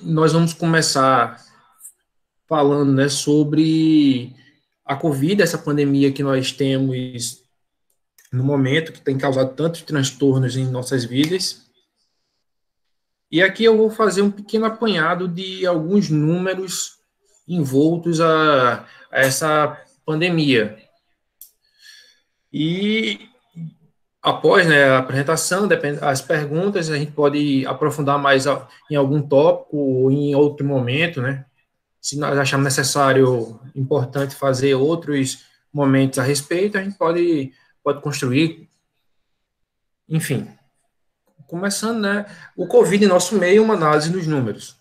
Nós vamos começar falando, né, sobre a Covid, essa pandemia que nós temos no momento, que tem causado tantos transtornos em nossas vidas. E aqui eu vou fazer um pequeno apanhado de alguns números envoltos a essa pandemia. E após, né, a apresentação, as perguntas, a gente pode aprofundar mais em algum tópico ou em outro momento, né? Se nós acharmos necessário, importante fazer outros momentos a respeito, a gente pode construir, enfim. Começando, né, o Covid em nosso meio, uma análise dos números.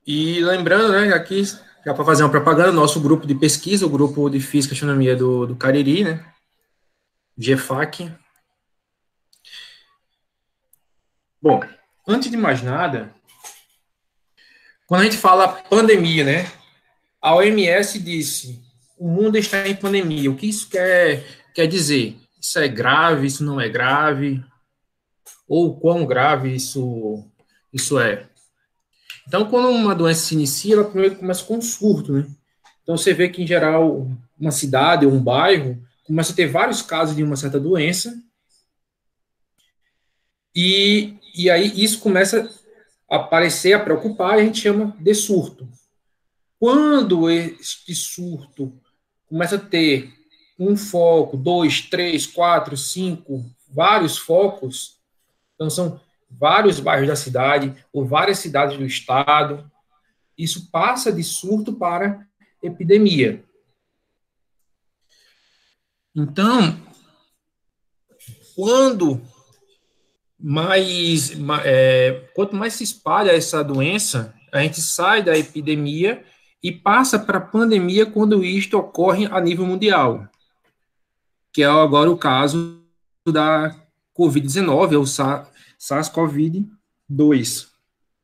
E lembrando, né, aqui, já para fazer uma propaganda, nosso grupo de pesquisa, o grupo de Física e Astronomia do Cariri, né, GFAC. Bom, antes de mais nada, quando a gente fala pandemia, né, a OMS disse, o mundo está em pandemia. O que isso quer dizer? Isso é grave, isso não é grave? Ou quão grave isso é? Então, quando uma doença se inicia, ela primeiro começa com um surto, né? Então, você vê que, em geral, uma cidade ou um bairro começa a ter vários casos de uma certa doença, e aí isso começa a aparecer, a preocupar, e a gente chama de surto. Quando este surto começa a ter um foco, dois, três, quatro, cinco, vários focos, então são vários bairros da cidade ou várias cidades do estado, isso passa de surto para epidemia. Então, quando quanto mais se espalha essa doença, a gente sai da epidemia e passa para a pandemia quando isto ocorre a nível mundial, que é agora o caso da Covid-19, ou SARS-CoV-2.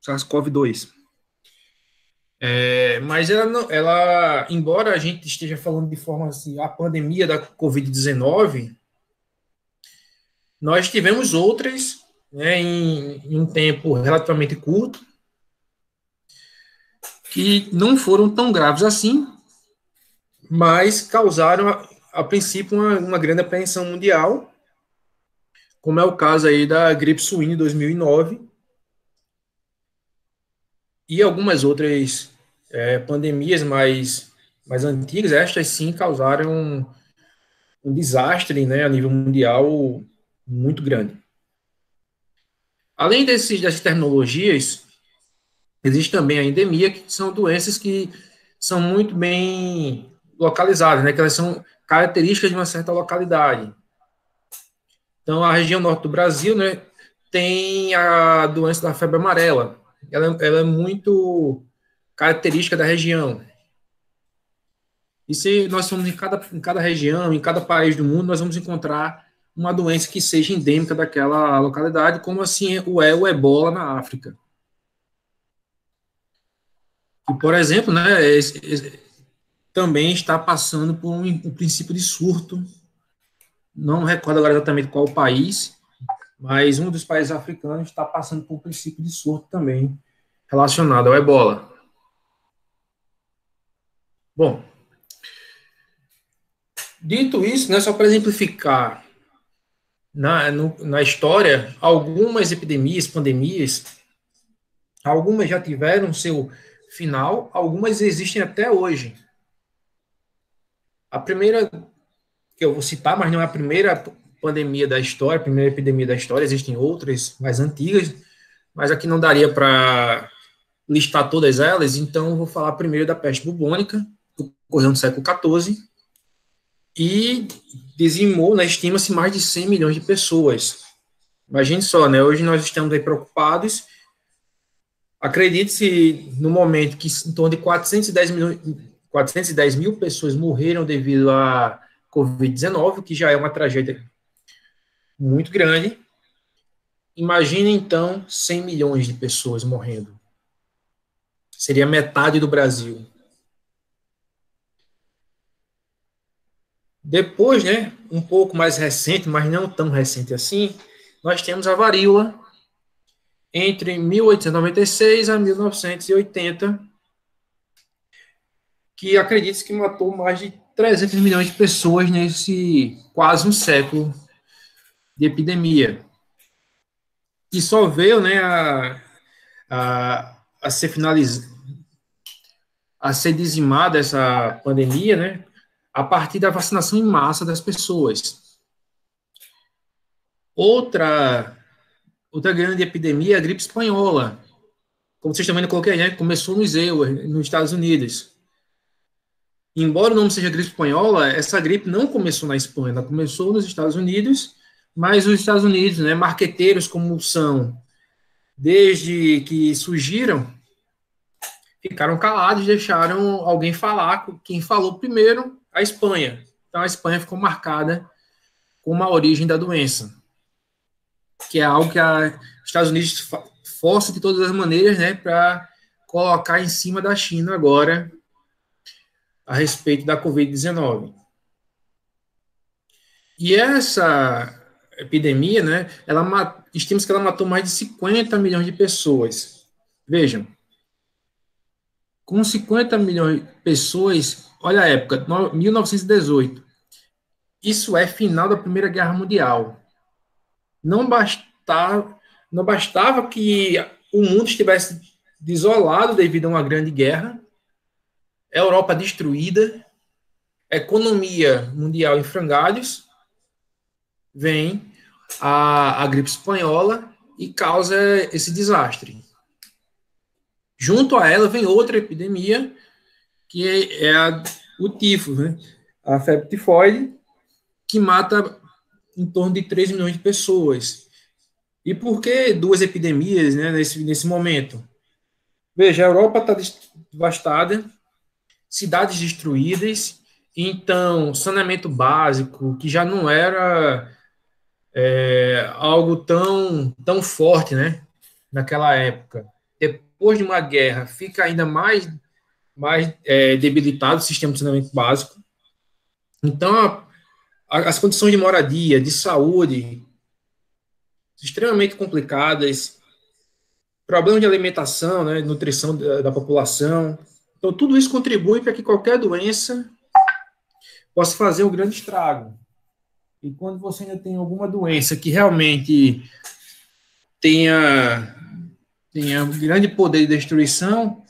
SARS-CoV-2. Mas ela, não, ela, embora a gente esteja falando de forma assim, a pandemia da Covid-19, nós tivemos outras, né, em um tempo relativamente curto, que não foram tão graves assim, mas causaram, a princípio, uma grande apreensão mundial, como é o caso aí da gripe suína de 2009 e algumas outras pandemias mais antigas. Estas sim causaram um desastre, né, a nível mundial muito grande. Além dessas tecnologias, existe também a endemia, que são doenças que são muito bem localizadas, né, que elas são características de uma certa localidade. Então, a região norte do Brasil, né, tem a doença da febre amarela. Ela é muito característica da região. E se nós formos em cada região, em cada país do mundo, nós vamos encontrar uma doença que seja endêmica daquela localidade, como assim o ebola na África. E, por exemplo, né, também está passando por um princípio de surto. Não recordo agora exatamente qual o país, mas um dos países africanos está passando por um princípio de surto também relacionado ao ebola. Bom, dito isso, né, só para exemplificar na história, algumas epidemias, pandemias, algumas já tiveram seu final, algumas existem até hoje. A primeira que eu vou citar, mas não é a primeira pandemia da história, a primeira epidemia da história, existem outras mais antigas, mas aqui não daria para listar todas elas, então eu vou falar primeiro da peste bubônica, que ocorreu no século XIV, e dizimou, né, estima-se, mais de 100 milhões de pessoas. Imagine só, né, hoje nós estamos aí preocupados, acredite-se no momento que em torno de 410 mil pessoas morreram devido à Covid-19, que já é uma tragédia muito grande. Imagine, então, 100 milhões de pessoas morrendo. Seria metade do Brasil. Depois, né, um pouco mais recente, mas não tão recente assim, nós temos a varíola, entre 1896 a 1980, que acredita-se que matou mais de 300 milhões de pessoas nesse quase um século de epidemia. E só veio, né, a ser finalizada, a ser dizimada essa pandemia, né, a partir da vacinação em massa das pessoas. Outra grande epidemia é a gripe espanhola. Como vocês também coloquei, né, começou no ZEU, nos Estados Unidos. Embora o nome seja gripe espanhola, essa gripe não começou na Espanha, ela começou nos Estados Unidos, mas os Estados Unidos, né, marqueteiros como são, desde que surgiram, ficaram calados, deixaram alguém falar. Quem falou primeiro? A Espanha. Então a Espanha ficou marcada como a origem da doença, que é algo que os Estados Unidos força de todas as maneiras, né, para colocar em cima da China agora a respeito da Covid-19. E essa epidemia, né, estima-se que ela matou mais de 50 milhões de pessoas. Vejam, com 50 milhões de pessoas, olha a época, 1918. Isso é final da Primeira Guerra Mundial. Não bastava, não bastava que o mundo estivesse desolado devido a uma grande guerra, a Europa destruída, a economia mundial em frangalhos, vem a gripe espanhola e causa esse desastre. Junto a ela vem outra epidemia, que é o tifo, né? A febre tifoide, que mata em torno de 3 milhões de pessoas. E por que duas epidemias, né, nesse momento? Veja, a Europa está devastada, cidades destruídas, então saneamento básico, que já não era algo tão forte, né, naquela época. Depois de uma guerra, fica ainda mais debilitado o sistema de saneamento básico. Então, as condições de moradia, de saúde, extremamente complicadas, problemas de alimentação, né, nutrição da população. Então, tudo isso contribui para que qualquer doença possa fazer um grande estrago. E quando você ainda tem alguma doença que realmente tenha um grande poder de destruição,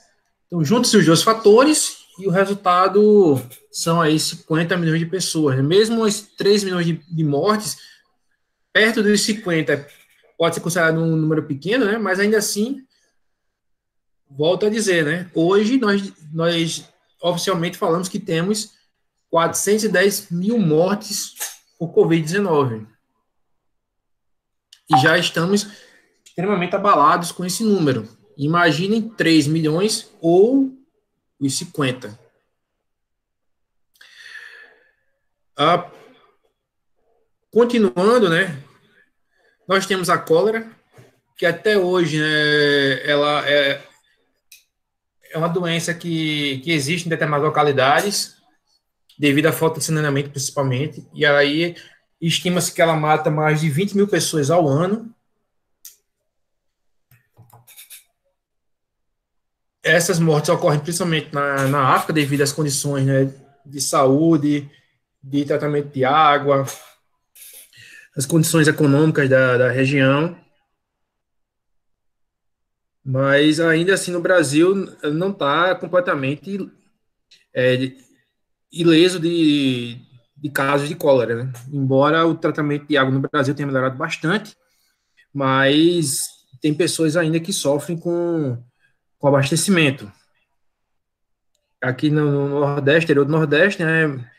então juntam-se os dois fatores e o resultado são aí 50 milhões de pessoas. Né? Mesmo as 3 milhões de mortes, perto dos 50 pode ser considerado um número pequeno, né? Mas ainda assim, volto a dizer, né? Hoje nós oficialmente falamos que temos 410 mil mortes por Covid-19. E já estamos extremamente abalados com esse número. Imaginem 3 milhões ou os 50. Continuando, né? Nós temos a cólera, que até hoje, né, ela é uma doença que existe em determinadas localidades, devido à falta de saneamento, principalmente, e aí estima-se que ela mata mais de 20 mil pessoas ao ano. Essas mortes ocorrem principalmente na África, devido às condições, né, de saúde, de tratamento de água, as condições econômicas da região. Mas ainda assim no Brasil não está completamente ileso de casos de cólera, né? Embora o tratamento de água no Brasil tenha melhorado bastante, mas tem pessoas ainda que sofrem com abastecimento. Aqui no Nordeste, interior do Nordeste, né,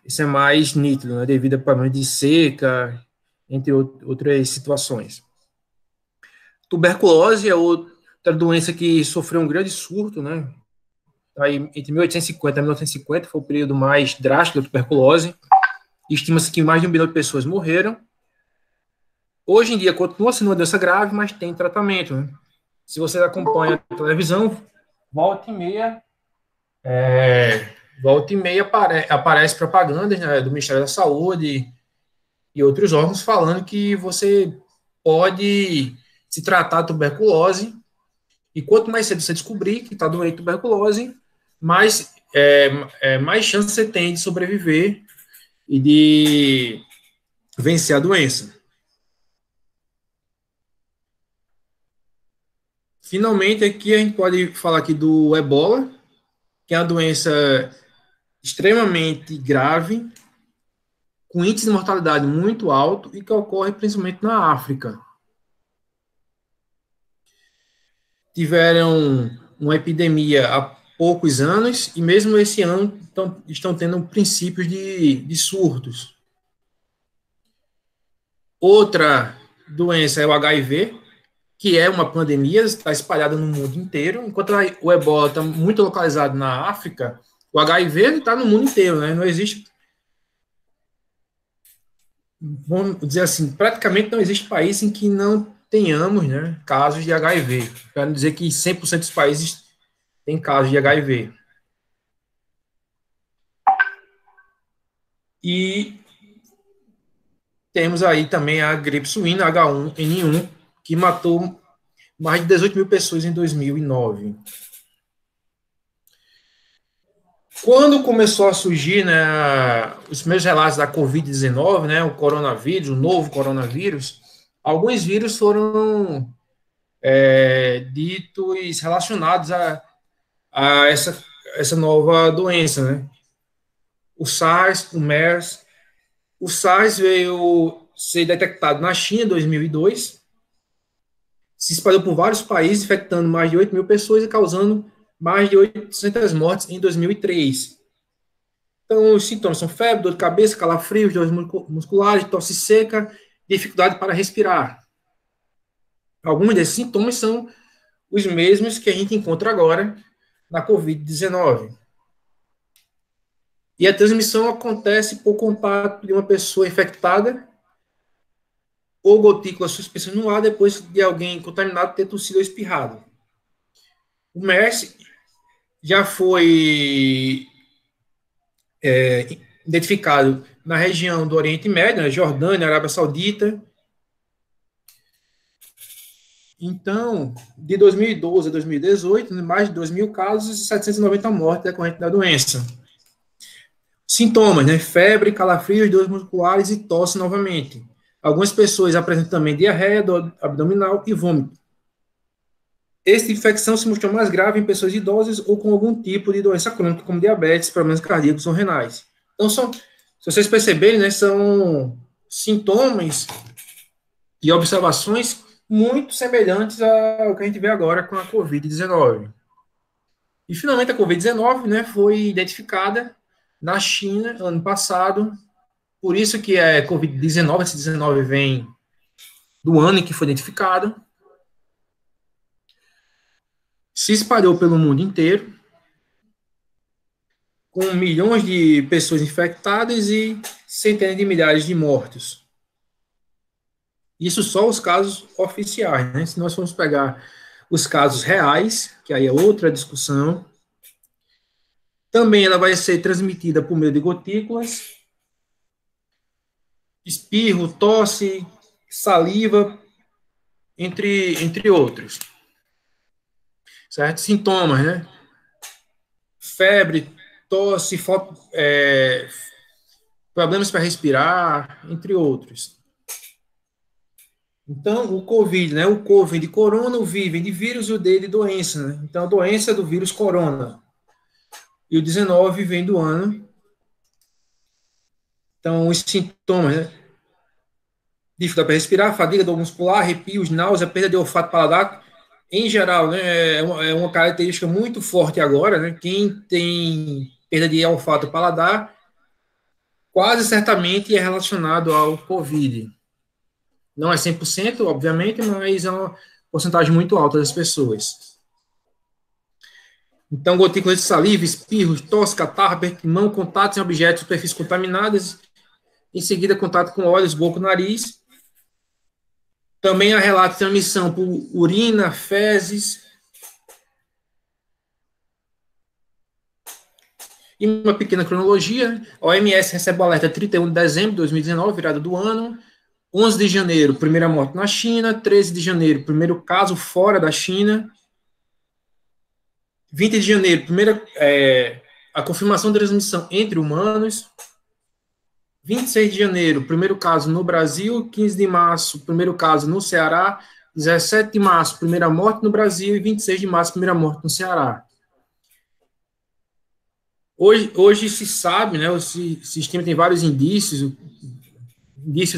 isso é mais nítido, né, devido a problemas de seca, entre outras situações. Tuberculose é outra doença que sofreu um grande surto, né? Aí, entre 1850 e 1950 foi o período mais drástico da tuberculose. Estima-se que mais de 1 bilhão de pessoas morreram. Hoje em dia continua sendo uma doença grave, mas tem tratamento. Né? Se você acompanha a televisão, volta e meia aparece propagandas, né, do Ministério da Saúde e outros órgãos falando que você pode se tratar a tuberculose, e quanto mais cedo você descobrir que está doente de tuberculose, mais chance você tem de sobreviver e de vencer a doença. Finalmente, aqui a gente pode falar aqui do ebola, que é uma doença extremamente grave, com índice de mortalidade muito alto e que ocorre principalmente na África. Tiveram uma epidemia há poucos anos e mesmo esse ano estão tendo princípios de surtos. Outra doença é o HIV, que é uma pandemia, está espalhada no mundo inteiro, enquanto o ebola está muito localizado na África, o HIV está no mundo inteiro, né? Não existe, vamos dizer assim, praticamente não existe país em que não tenhamos, né, casos de HIV. Para não dizer que 100% dos países têm casos de HIV. E temos aí também a gripe suína H1N1, que matou mais de 18 mil pessoas em 2009. Quando começou a surgir, né, os primeiros relatos da Covid-19, né, o coronavírus, o novo coronavírus, alguns vírus foram ditos relacionados a essa nova doença, né? O SARS, o MERS. O SARS veio ser detectado na China em 2002, se espalhou por vários países, infectando mais de 8 mil pessoas e causando mais de 800 mortes em 2003. Então, os sintomas são febre, dor de cabeça, calafrios, dores musculares, tosse seca, dificuldade para respirar. Alguns desses sintomas são os mesmos que a gente encontra agora na Covid-19. E a transmissão acontece por contato de uma pessoa infectada ou gotículas suspensas no ar depois de alguém contaminado ter tossido ou espirrado. O MERS já foi identificado na região do Oriente Médio, Jordânia, Arábia Saudita. Então, de 2012 a 2018, mais de 2 mil casos e 790 mortes decorrentes da doença. Sintomas, né? Febre, calafrios, dores musculares e tosse novamente. Algumas pessoas apresentam também diarreia, dor abdominal e vômito. Esta infecção se mostrou mais grave em pessoas idosas ou com algum tipo de doença crônica, como diabetes, problemas cardíacos ou renais. Então, se vocês perceberem, né, são sintomas e observações muito semelhantes ao que a gente vê agora com a Covid-19. E, finalmente, a Covid-19, né, foi identificada na China ano passado, por isso que é Covid-19, esse 19 vem do ano em que foi identificado, se espalhou pelo mundo inteiro, com milhões de pessoas infectadas e centenas de milhares de mortos. Isso só os casos oficiais, né? Se nós formos pegar os casos reais, que aí é outra discussão, também ela vai ser transmitida por meio de gotículas, espirro, tosse, saliva, entre outros. Certo? Sintomas, né? Febre, tosse, problemas para respirar, entre outros. Então, o COVID, né? O COVID de corona, o V vem de vírus e o D de doença, né? Então, a doença é do vírus corona. E o 19 vem do ano. Então, os sintomas, né? Dificuldade para respirar, fadiga, dor muscular, arrepios, náusea, perda de olfato, paladar. Em geral, né? É uma característica muito forte agora, né? Quem tem perda de olfato, paladar, quase certamente é relacionado ao COVID. Não é 100%, obviamente, mas é uma porcentagem muito alta das pessoas. Então, gotículas de saliva, espirros, tosse, catarro, aperto de mão, contatos em objetos, superfícies contaminadas, em seguida, contato com olhos, boca e nariz. Também há relatos de transmissão por urina, fezes. E uma pequena cronologia, a OMS recebe o alerta 31 de dezembro de 2019, virada do ano. 11 de janeiro, primeira morte na China. 13 de janeiro, primeiro caso fora da China. 20 de janeiro, a confirmação da transmissão entre humanos. 26 de janeiro, primeiro caso no Brasil. 15 de março, primeiro caso no Ceará. 17 de março, primeira morte no Brasil. E 26 de março, primeira morte no Ceará. Hoje se sabe, né, o sistema tem vários indícios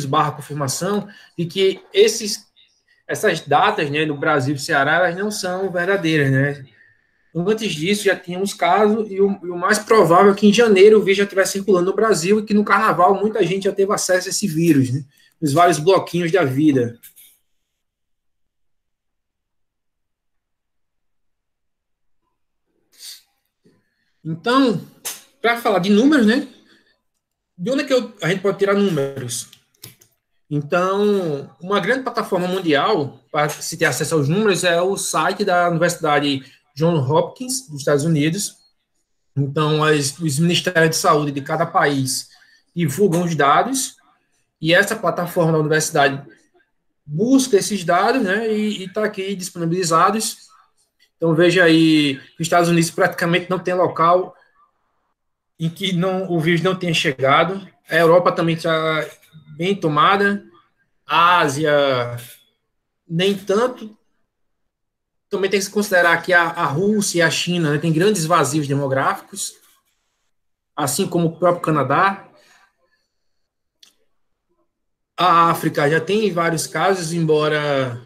barra confirmação, de que essas datas, né, no Brasil e Ceará, elas não são verdadeiras, né? Antes disso, já tínhamos casos, e o mais provável é que em janeiro o vírus já estivesse circulando no Brasil e que no carnaval muita gente já teve acesso a esse vírus, né? Nos vários bloquinhos da vida. Então, para falar de números, né? De onde é que a gente pode tirar números? Então, uma grande plataforma mundial para se ter acesso aos números é o site da Universidade Johns Hopkins, dos Estados Unidos. Então, os ministérios de saúde de cada país divulgam os dados, e essa plataforma da universidade busca esses dados, né, e está aqui disponibilizados. Então, veja aí, os Estados Unidos praticamente não tem local em que o vírus não tenha chegado. A Europa também está bem tomada. A Ásia, nem tanto. Também tem que se considerar que a Rússia e a China, né, têm grandes vazios demográficos, assim como o próprio Canadá. A África já tem vários casos, embora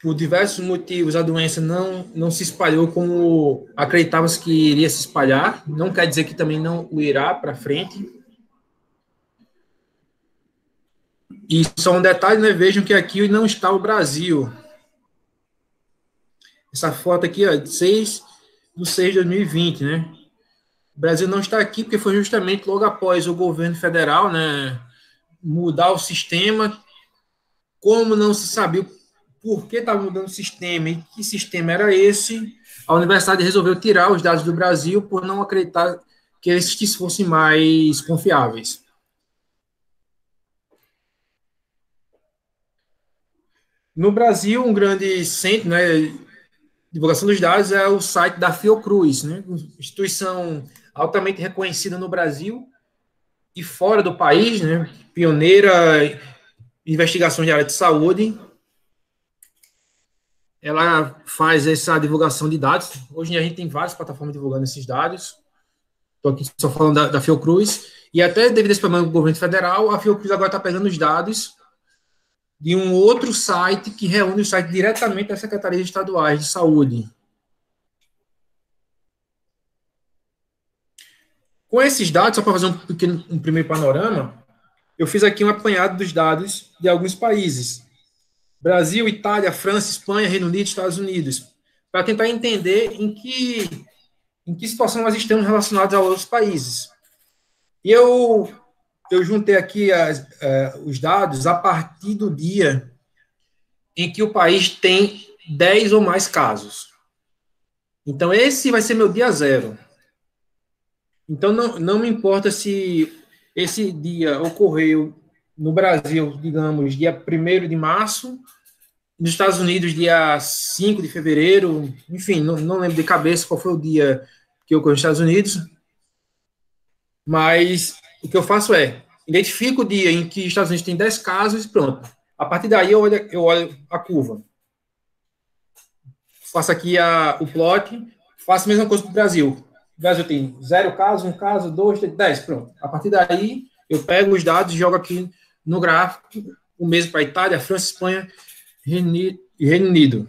por diversos motivos a doença não se espalhou como acreditava-se que iria se espalhar. Não quer dizer que também não o irá para frente. E só um detalhe, né? Vejam que aqui não está o Brasil. Essa foto aqui, ó, de 6/6 de 2020, né? O Brasil não está aqui porque foi justamente logo após o governo federal, né, mudar o sistema. Como não se sabia por que estava mudando o sistema e que sistema era esse, a universidade resolveu tirar os dados do Brasil por não acreditar que estes fossem mais confiáveis. No Brasil, um grande centro, né, de divulgação dos dados é o site da Fiocruz, né, instituição altamente reconhecida no Brasil e fora do país, né, pioneira em investigações de área de saúde. Ela faz essa divulgação de dados. Hoje a gente tem várias plataformas divulgando esses dados. Estou aqui só falando da Fiocruz. E até devido a esse problema do governo federal, a Fiocruz agora está pegando os dados de um outro site que reúne o site diretamente das secretarias estaduais de saúde. Com esses dados, só para fazer um primeiro panorama, eu fiz aqui um apanhado dos dados de alguns países. Brasil, Itália, França, Espanha, Reino Unido, Estados Unidos, para tentar entender em que situação nós estamos relacionados a outros países. E eu juntei aqui os dados a partir do dia em que o país tem 10 ou mais casos. Então, esse vai ser meu dia zero. Então, não me importa se esse dia ocorreu no Brasil, digamos, dia 1º de março, nos Estados Unidos, dia 5 de fevereiro, enfim, não lembro de cabeça qual foi o dia que ocorreu nos Estados Unidos, mas o que eu faço é, identifico o dia em que os Estados Unidos tem 10 casos e pronto. A partir daí, eu olho a curva. Faço aqui o plot, faço a mesma coisa para o Brasil. O Brasil tem 0 casos, 1 caso, 2, 3, 10, pronto. A partir daí, eu pego os dados e jogo aqui no gráfico, o mesmo para a Itália, França, Espanha e Reino Unido,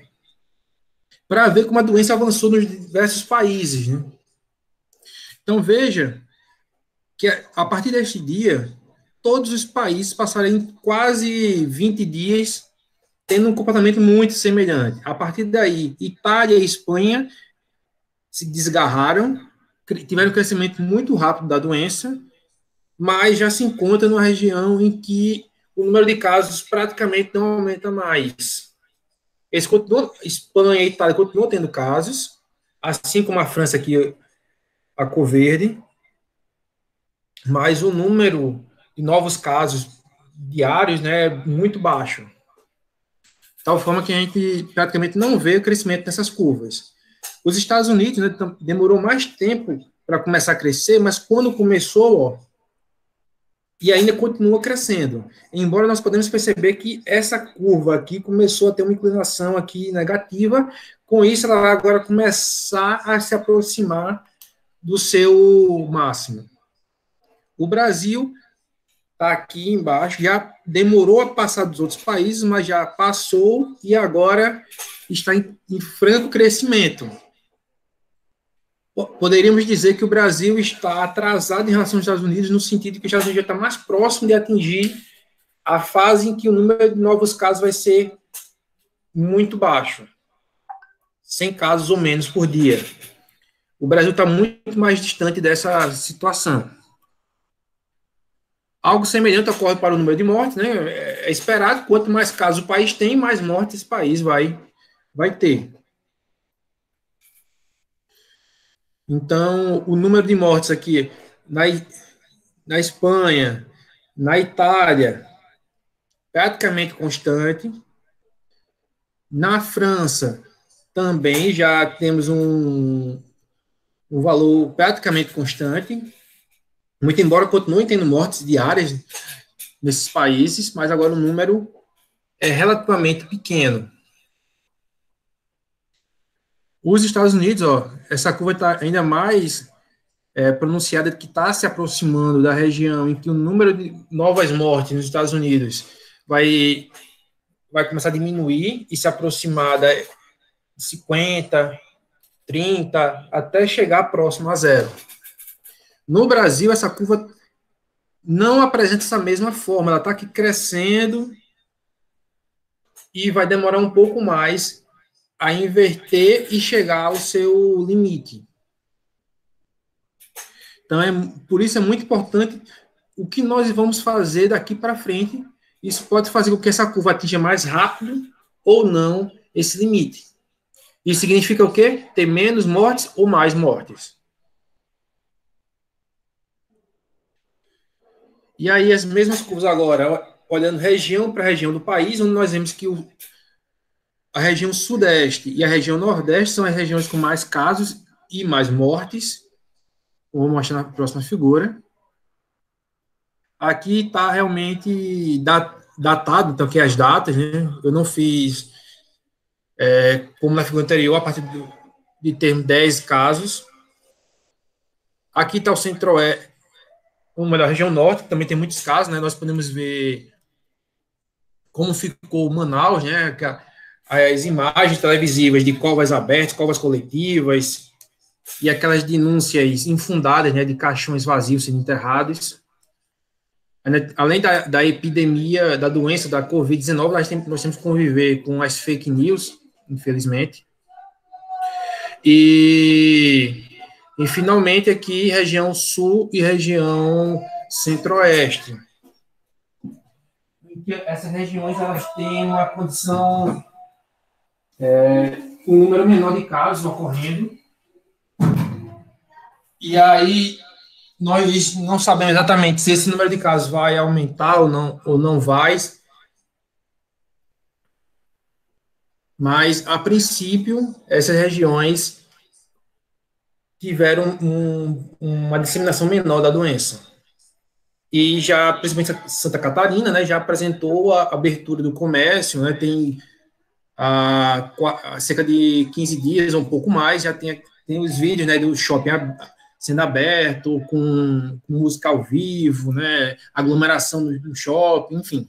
para ver como a doença avançou nos diversos países, né? Então, veja que a partir deste dia, todos os países passaram quase 20 dias tendo um comportamento muito semelhante. A partir daí, Itália e Espanha se desgarraram, tiveram um crescimento muito rápido da doença, mas já se encontra numa região em que o número de casos praticamente não aumenta mais. Espanha e Itália continuam tendo casos, assim como a França aqui, a cor verde, mas o número de novos casos diários, né, muito baixo. De tal forma que a gente praticamente não vê o crescimento dessas curvas. Os Estados Unidos, né, demorou mais tempo para começar a crescer, mas quando começou, ó, e ainda continua crescendo. Embora nós podemos perceber que essa curva aqui começou a ter uma inclinação aqui negativa, com isso ela vai agora começar a se aproximar do seu máximo. O Brasil está aqui embaixo, já demorou a passar dos outros países, mas já passou e agora está em franco crescimento. Poderíamos dizer que o Brasil está atrasado em relação aos Estados Unidos, no sentido que os Estados Unidos já está mais próximo de atingir a fase em que o número de novos casos vai ser muito baixo, 100 casos ou menos por dia. O Brasil está muito mais distante dessa situação. Algo semelhante ocorre para o número de mortes, né? É esperado, quanto mais casos o país tem, mais mortes esse país vai ter. Então, o número de mortes aqui na Espanha, na Itália, praticamente constante. Na França, também já temos um valor praticamente constante, muito embora continuem tendo mortes diárias nesses países, mas agora o número é relativamente pequeno. Os Estados Unidos, ó, essa curva está ainda mais pronunciada, que está se aproximando da região em que o número de novas mortes nos Estados Unidos vai começar a diminuir e se aproximar da 50, 30, até chegar próximo a zero. No Brasil, essa curva não apresenta essa mesma forma, ela está aqui crescendo e vai demorar um pouco mais a inverter e chegar ao seu limite. Então, por isso é muito importante o que nós vamos fazer daqui para frente. Isso pode fazer com que essa curva atinja mais rápido ou não esse limite. Isso significa o quê? Ter menos mortes ou mais mortes. E aí, as mesmas curvas agora, olhando região para região do país, onde nós vemos que a região sudeste e a região nordeste são as regiões com mais casos e mais mortes. Vou mostrar na próxima figura. Aqui está realmente datado, então, aqui as datas, né? Eu não fiz, como na figura anterior, a partir de ter 10 casos. Aqui está o centro-oeste, ou melhor, a região norte, que também tem muitos casos, né? Nós podemos ver como ficou Manaus, né? As imagens televisivas de covas abertas, covas coletivas, e aquelas denúncias infundadas, né, de caixões vazios sendo enterrados. Além da epidemia, da doença, da Covid-19, nós temos que conviver com as fake news, infelizmente. E finalmente, aqui, região sul e região centro-oeste. Essas regiões, elas têm uma condição, um número menor de casos ocorrendo. E aí, nós não sabemos exatamente se esse número de casos vai aumentar ou não vai. Mas, a princípio, essas regiões tiveram uma disseminação menor da doença. E já, principalmente Santa Catarina, né, já apresentou a abertura do comércio, né, tem cerca de 15 dias, ou um pouco mais, já tem os vídeos, né, do shopping sendo aberto, com música ao vivo, né, aglomeração no shopping, enfim.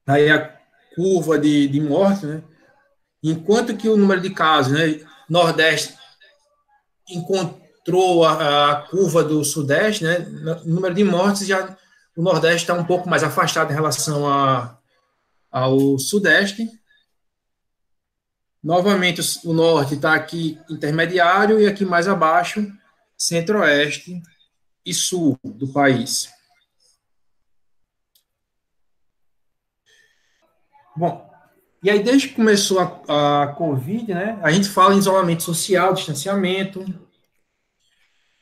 Aí a curva de morte, né, enquanto que o número de casos, né, Nordeste encontrou a curva do Sudeste, né, o número de mortes já o Nordeste está um pouco mais afastado em relação ao Sudeste. Novamente, o Norte está aqui intermediário e aqui mais abaixo, Centro-Oeste e Sul do país. Bom, e aí desde que começou a Covid, né, a gente fala em isolamento social, distanciamento,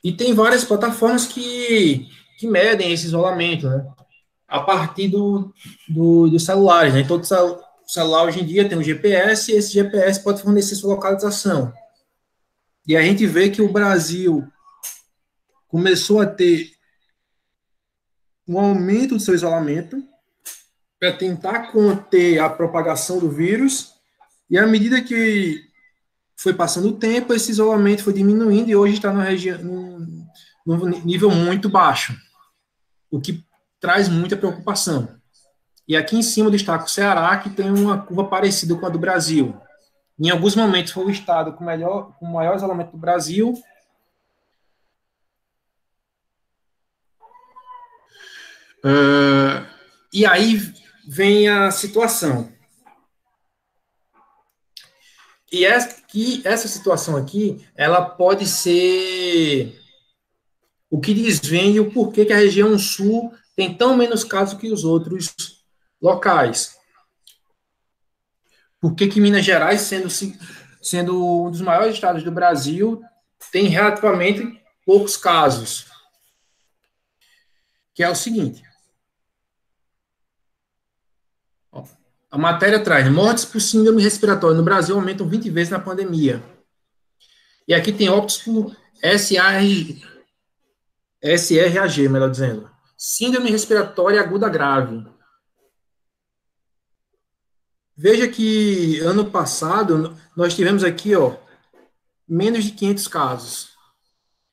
e tem várias plataformas que que medem esse isolamento, né? A partir dos celulares, né? Todo celular hoje em dia tem um GPS e esse GPS pode fornecer sua localização. E a gente vê que o Brasil começou a ter um aumento do seu isolamento para tentar conter a propagação do vírus, e à medida que foi passando o tempo, esse isolamento foi diminuindo e hoje está num nível muito baixo, o que traz muita preocupação. E aqui em cima eu destaco o Ceará, que tem uma curva parecida com a do Brasil. Em alguns momentos foi o estado com o maior isolamento do Brasil. E aí vem a situação. E essa situação aqui, ela pode ser o que desvende o porquê que a região sul tem tão menos casos que os outros locais. Por que Minas Gerais, sendo um dos maiores estados do Brasil, tem relativamente poucos casos? Que é o seguinte. A matéria traz, mortes por síndrome respiratória no Brasil aumentam 20 vezes na pandemia. E aqui tem óbitos por SRAG, melhor dizendo. Síndrome respiratória aguda grave. Veja que ano passado nós tivemos aqui, menos de 500 casos.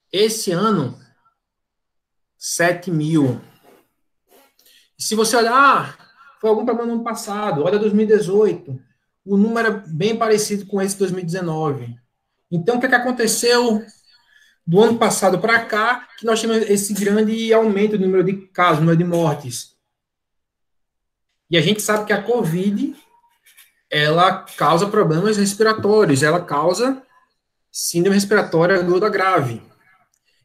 Esse ano, 7.000. E se você olhar, foi algum problema no ano passado, olha 2018, o número é bem parecido com esse 2019. Então, o que aconteceu do ano passado para cá, que nós temos esse grande aumento do número de casos, número de mortes? E a gente sabe que a Covid, ela causa problemas respiratórios, ela causa síndrome respiratória aguda grave.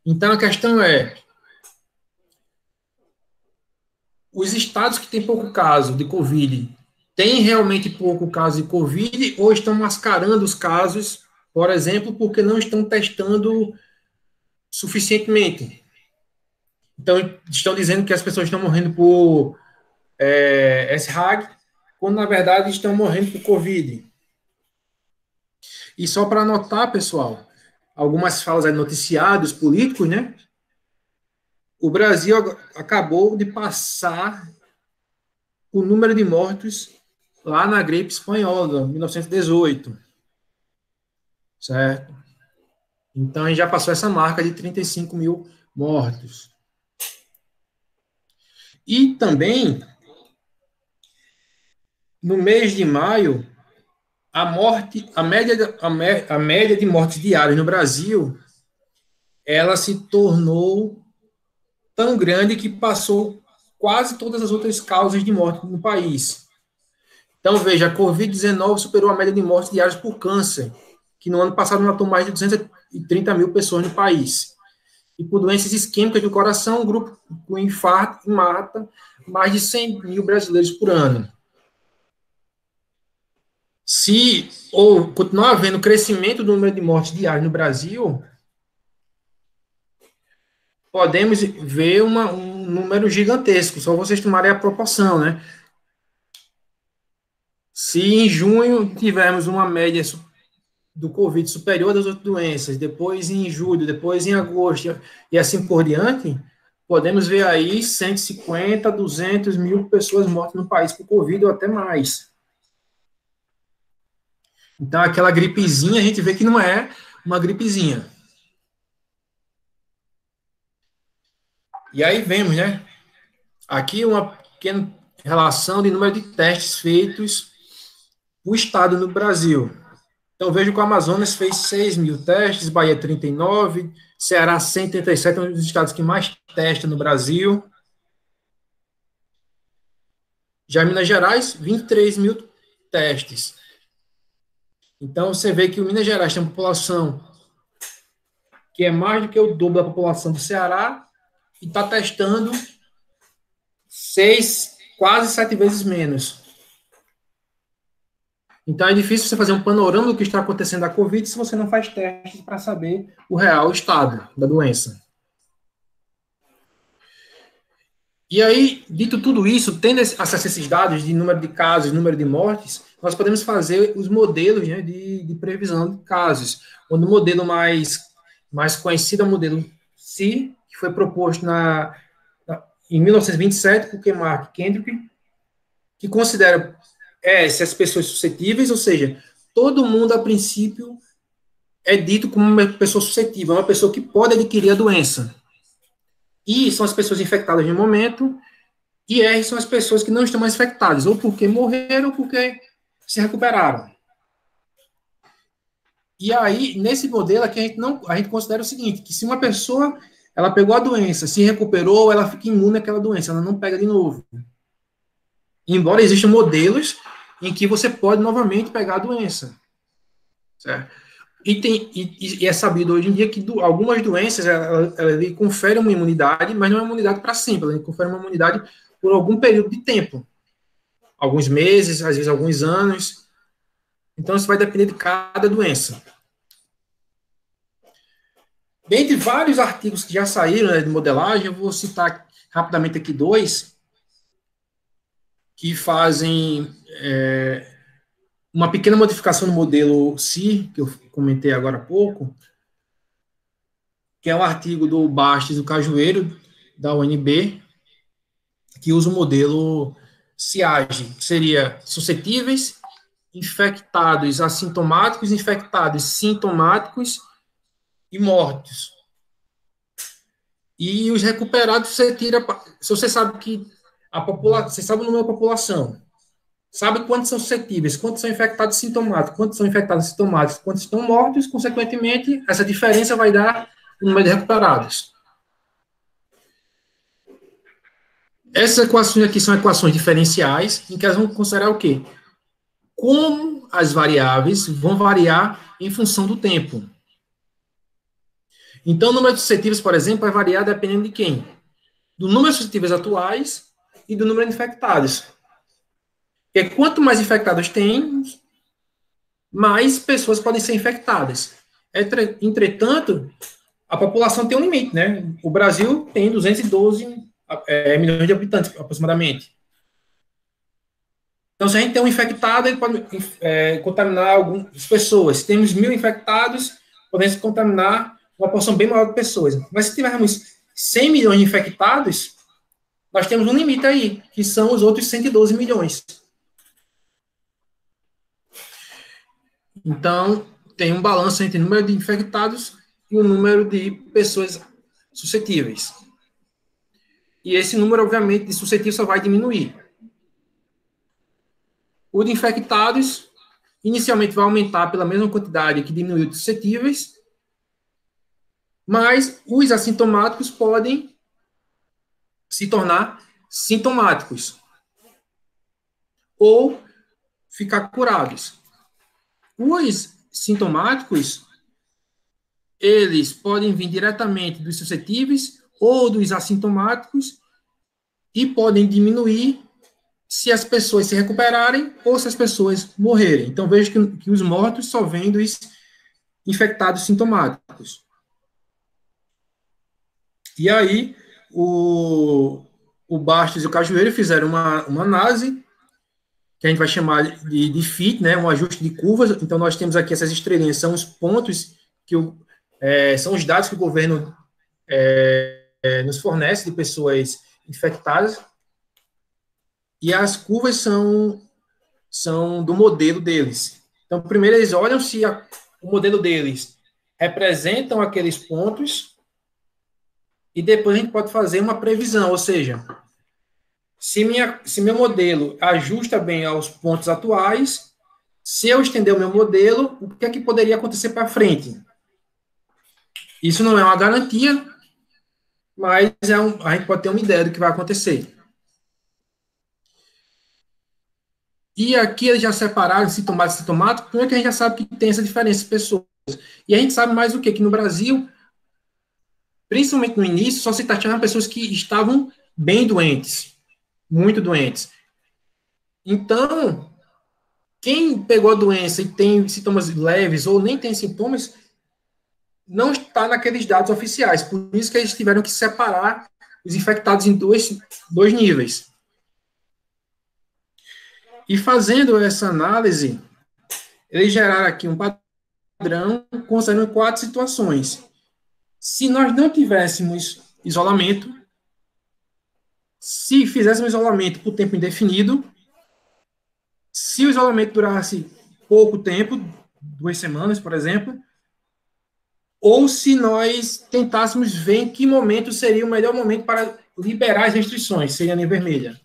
Então, a questão é, os estados que têm pouco caso de Covid, têm realmente pouco caso de Covid ou estão mascarando os casos, por exemplo, porque não estão testando suficientemente? Então, estão dizendo que as pessoas estão morrendo por SRAG, quando, na verdade, estão morrendo por Covid. E só para anotar, pessoal, algumas falas aí noticiados políticos, né? O Brasil acabou de passar o número de mortos lá na gripe espanhola, 1918. Certo? Então, a gente já passou essa marca de 35 mil mortos. E também, no mês de maio, a média de mortes diárias no Brasil, ela se tornou tão grande que passou quase todas as outras causas de morte no país. Então, veja, a Covid-19 superou a média de mortes diárias por câncer, que no ano passado matou mais de 230 mil pessoas no país. E por doenças isquêmicas do coração, um grupo com infarto mata mais de 100 mil brasileiros por ano. Se ou continuar havendo crescimento do número de mortes diárias no Brasil, podemos ver um número gigantesco, só vocês tomarem a proporção, né? Se em junho tivermos uma média do Covid superior das outras doenças, depois em julho, depois em agosto, e assim por diante, podemos ver aí 150, 200 mil pessoas mortas no país por Covid ou até mais. Então, aquela gripezinha, a gente vê que não é uma gripezinha. E aí vemos, né? Aqui uma pequena relação de número de testes feitos por estado no Brasil. Então, vejo que o Amazonas fez 6 mil testes, Bahia 39, Ceará 137, é um dos estados que mais testa no Brasil. Já Minas Gerais, 23 mil testes. Então, você vê que o Minas Gerais tem uma população que é mais do que o dobro da população do Ceará e está testando quase 7 vezes menos. Então, é difícil você fazer um panorama do que está acontecendo da Covid se você não faz testes para saber o real estado da doença. E aí, dito tudo isso, tendo acesso a esses dados de número de casos, número de mortes, nós podemos fazer os modelos, né, de previsão de casos. O modelo mais conhecido é o modelo SI, que foi proposto em 1927 por Mark Kendrick, que considera essas pessoas suscetíveis, ou seja, todo mundo, a princípio, é dito como uma pessoa suscetível, uma pessoa que pode adquirir a doença. I são as pessoas infectadas no momento, e R são as pessoas que não estão mais infectadas, ou porque morreram, ou porque se recuperaram. E aí, nesse modelo aqui, a gente considera o seguinte, que se uma pessoa ela pegou a doença, se recuperou, ela fica imune àquela doença, ela não pega de novo. Embora existam modelos em que você pode novamente pegar a doença. Certo? E é sabido hoje em dia que algumas doenças ela conferem uma imunidade, mas não é uma imunidade para sempre, ela confere uma imunidade por algum período de tempo. Alguns meses, às vezes alguns anos. Então, isso vai depender de cada doença. Dentre vários artigos que já saíram, né, de modelagem, eu vou citar rapidamente aqui dois que fazem uma pequena modificação no modelo SI, que eu comentei agora há pouco, que é um artigo do Bastos e do Cajueiro, da UNB, que usa o modelo SIAGE, que seria suscetíveis, infectados assintomáticos, infectados sintomáticos e mortos. E os recuperados você tira. Se você sabe que a população. Você sabe o número da população. Sabe quantos são suscetíveis, quantos são infectados sintomáticos, quantos são infectados sintomáticos, quantos estão mortos, consequentemente, essa diferença vai dar o número de recuperados. Essas equações aqui são equações diferenciais, em que elas vão considerar o quê? Como as variáveis vão variar em função do tempo. Então, o número de suscetíveis, por exemplo, vai variar dependendo de quem? Do número de suscetíveis atuais e do número de infectados. Porque quanto mais infectados tem, mais pessoas podem ser infectadas. Entretanto, a população tem um limite, né? O Brasil tem 212 milhões de habitantes, aproximadamente. Então, se a gente tem um infectado, ele pode contaminar algumas pessoas. Se temos 1.000 infectados, podemos contaminar uma porção bem maior de pessoas. Mas se tivermos 100 milhões de infectados, nós temos um limite aí, que são os outros 112 milhões. Então, tem um balanço entre o número de infectados e o número de pessoas suscetíveis. E esse número, obviamente, de suscetíveis só vai diminuir. O de infectados, inicialmente vai aumentar pela mesma quantidade que diminuiu de suscetíveis, mas os assintomáticos podem se tornar sintomáticos ou ficar curados. Os sintomáticos, eles podem vir diretamente dos suscetíveis ou dos assintomáticos e podem diminuir se as pessoas se recuperarem ou se as pessoas morrerem. Então, veja que os mortos só vêm dos infectados sintomáticos. E aí, o Bastos e o Cajueiro fizeram uma análise, que a gente vai chamar de FIT, né, um ajuste de curvas. Então, nós temos aqui essas estrelinhas, são os pontos que são os dados que o governo nos fornece de pessoas infectadas, e as curvas são do modelo deles. Então, primeiro eles olham se o modelo deles representam aqueles pontos, e depois a gente pode fazer uma previsão, ou seja, se meu modelo ajusta bem aos pontos atuais, se eu estender o meu modelo, o que é que poderia acontecer para frente? Isso não é uma garantia, mas a gente pode ter uma ideia do que vai acontecer. E aqui eles já separaram sintomático e sintomático, como é que a gente já sabe que tem essa diferença de pessoas? E a gente sabe mais o quê? Que no Brasil, principalmente no início, só se tratava pessoas que estavam bem doentes, muito doentes. Então, quem pegou a doença e tem sintomas leves ou nem tem sintomas, não está naqueles dados oficiais. Por isso que eles tiveram que separar os infectados em dois níveis. E fazendo essa análise, eles geraram aqui um padrão considerando 4 situações. Se nós não tivéssemos isolamento, se fizéssemos isolamento por tempo indefinido, se o isolamento durasse pouco tempo, 2 semanas, por exemplo, ou se nós tentássemos ver em que momento seria o melhor momento para liberar as restrições, seria a linha vermelha.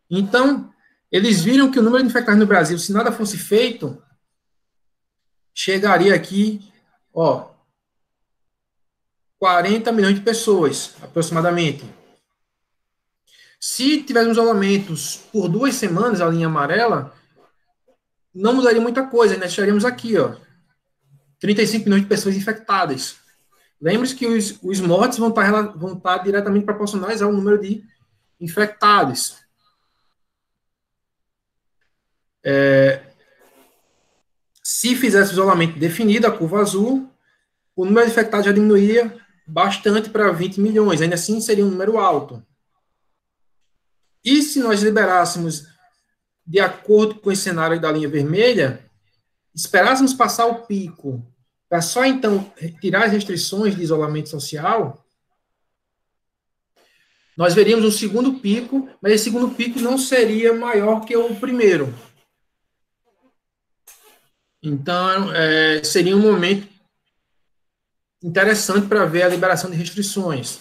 Então, eles viram que o número de infectados no Brasil, se nada fosse feito, chegaria aqui, 40 milhões de pessoas, aproximadamente. Se tivéssemos isolamentos por 2 semanas, a linha amarela, não mudaria muita coisa, nós estaríamos aqui, 35 milhões de pessoas infectadas. Lembre-se que os mortes vão estar diretamente proporcionais ao número de infectados. Se fizesse isolamento definido, a curva azul, o número de infectados já diminuiria bastante para 20 milhões, ainda assim seria um número alto. E se nós liberássemos, de acordo com o cenário da linha vermelha, esperássemos passar o pico, para só então tirar as restrições de isolamento social, nós veríamos um segundo pico, mas esse segundo pico não seria maior que o primeiro. Então, seria um momento interessante para ver a liberação de restrições,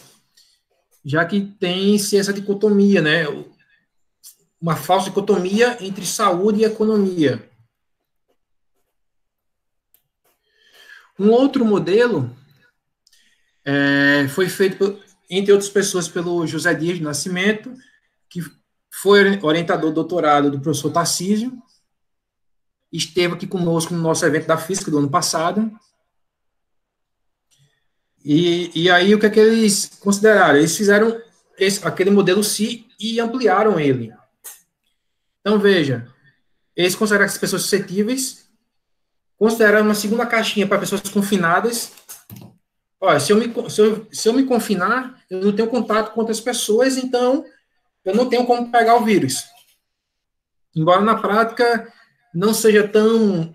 já que tem-se essa dicotomia, né? Uma falsa dicotomia entre saúde e economia. Um outro modelo foi feito, entre outras pessoas, pelo José Dias do Nascimento, que foi orientador do doutorado do professor Tarcísio, esteve aqui conosco no nosso evento da física do ano passado. E aí, o que é que eles consideraram? Eles fizeram aquele modelo C e ampliaram ele. Então, veja, eles consideraram as pessoas suscetíveis, consideraram uma segunda caixinha para pessoas confinadas. Olha, se eu me confinar, eu não tenho contato com outras pessoas, então eu não tenho como pegar o vírus. Embora na prática não seja tão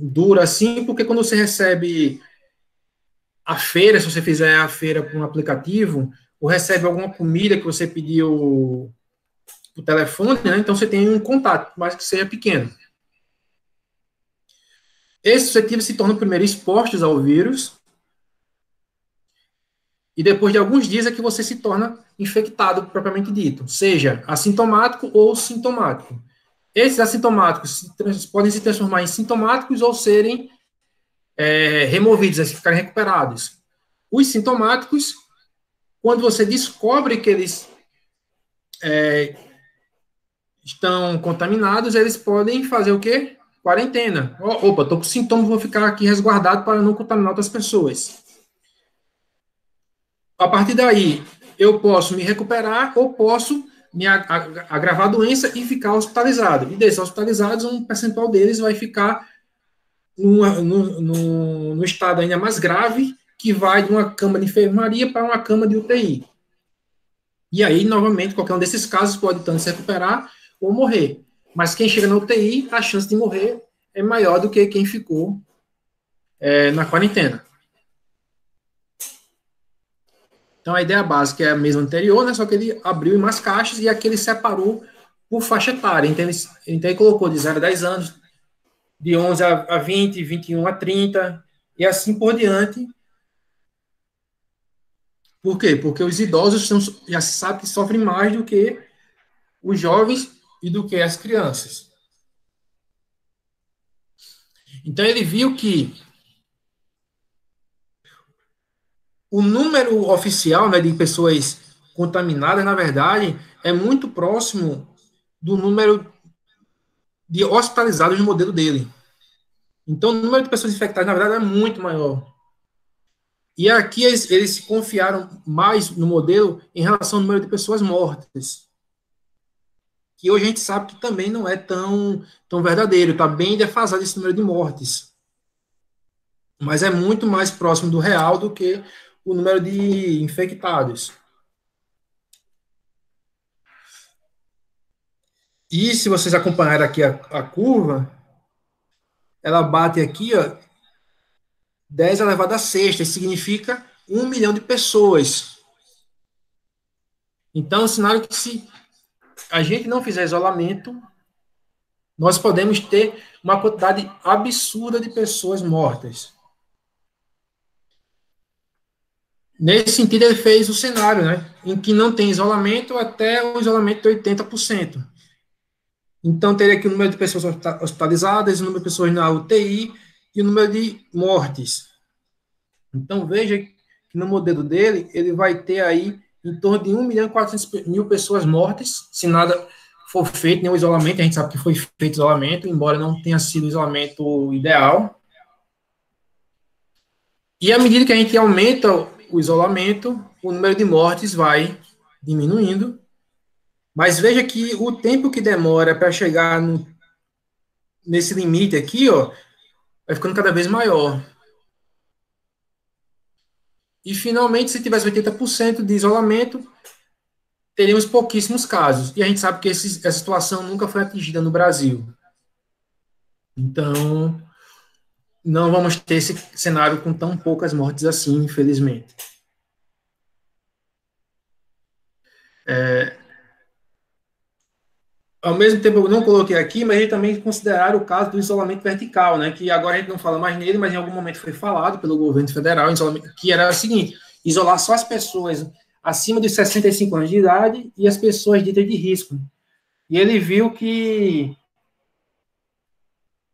duro assim, porque quando você recebe a feira, se você fizer a feira por um aplicativo, ou recebe alguma comida que você pediu por telefone, né? Então você tem um contato, mas que seja pequeno. Esses suscetíveis se tornam primeiro expostos ao vírus, e depois de alguns dias é que você se torna infectado, propriamente dito, seja assintomático ou sintomático. Esses assintomáticos podem se transformar em sintomáticos ou serem removidos, ficarem recuperados. Os sintomáticos, quando você descobre que eles estão contaminados, eles podem fazer o quê? Quarentena. Opa, estou com sintomas, vou ficar aqui resguardado para não contaminar outras pessoas. A partir daí, eu posso me recuperar ou posso me agravar a doença e ficar hospitalizado. E desses hospitalizados, um percentual deles vai ficar no estado ainda mais grave, que vai de uma cama de enfermaria para uma cama de UTI. E aí, novamente, qualquer um desses casos pode tanto se recuperar ou morrer. Mas quem chega na UTI, a chance de morrer é maior do que quem ficou na quarentena. Então, a ideia básica é a mesma anterior, né, só que ele abriu em mais caixas e aqui ele separou por faixa etária. Então, ele colocou de 0 a 10 anos, de 11 a 20, 21 a 30, e assim por diante. Por quê? Porque os idosos já se sabe que sofrem mais do que os jovens e do que as crianças. Então, ele viu que o número oficial, né, de pessoas contaminadas, na verdade, é muito próximo do número de hospitalizados no modelo dele. Então, o número de pessoas infectadas, na verdade, é muito maior. E aqui eles se confiaram mais no modelo em relação ao número de pessoas mortas, que hoje a gente sabe que também não é tão verdadeiro, está bem defasado esse número de mortes. Mas é muito mais próximo do real do que o número de infectados. E se vocês acompanharem aqui a curva, ela bate aqui, ó, 10 elevado a sexta, isso significa 1 milhão de pessoas. Então, é um cenário que se a gente não fizer isolamento, nós podemos ter uma quantidade absurda de pessoas mortas. Nesse sentido, ele fez o cenário, né, em que não tem isolamento até o isolamento de 80%. Então, teria aqui o número de pessoas hospitalizadas, o número de pessoas na UTI e o número de mortes. Então, veja que no modelo dele, ele vai ter aí em torno de 1.400.000 pessoas mortas, se nada for feito, nenhum isolamento, a gente sabe que foi feito isolamento, embora não tenha sido o isolamento ideal. E à medida que a gente aumenta o isolamento, o número de mortes vai diminuindo. Mas veja que o tempo que demora para chegar nesse limite aqui, ó, vai ficando cada vez maior. E, finalmente, se tivesse 80% de isolamento, teríamos pouquíssimos casos. E a gente sabe que essa situação nunca foi atingida no Brasil. Então, não vamos ter esse cenário com tão poucas mortes assim, infelizmente. Ao mesmo tempo, eu não coloquei aqui, mas a gente também considerar o caso do isolamento vertical, né, que agora a gente não fala mais nele, mas em algum momento foi falado pelo governo federal, que era o seguinte: isolar só as pessoas acima de 65 anos de idade e as pessoas ditas de risco. E ele viu que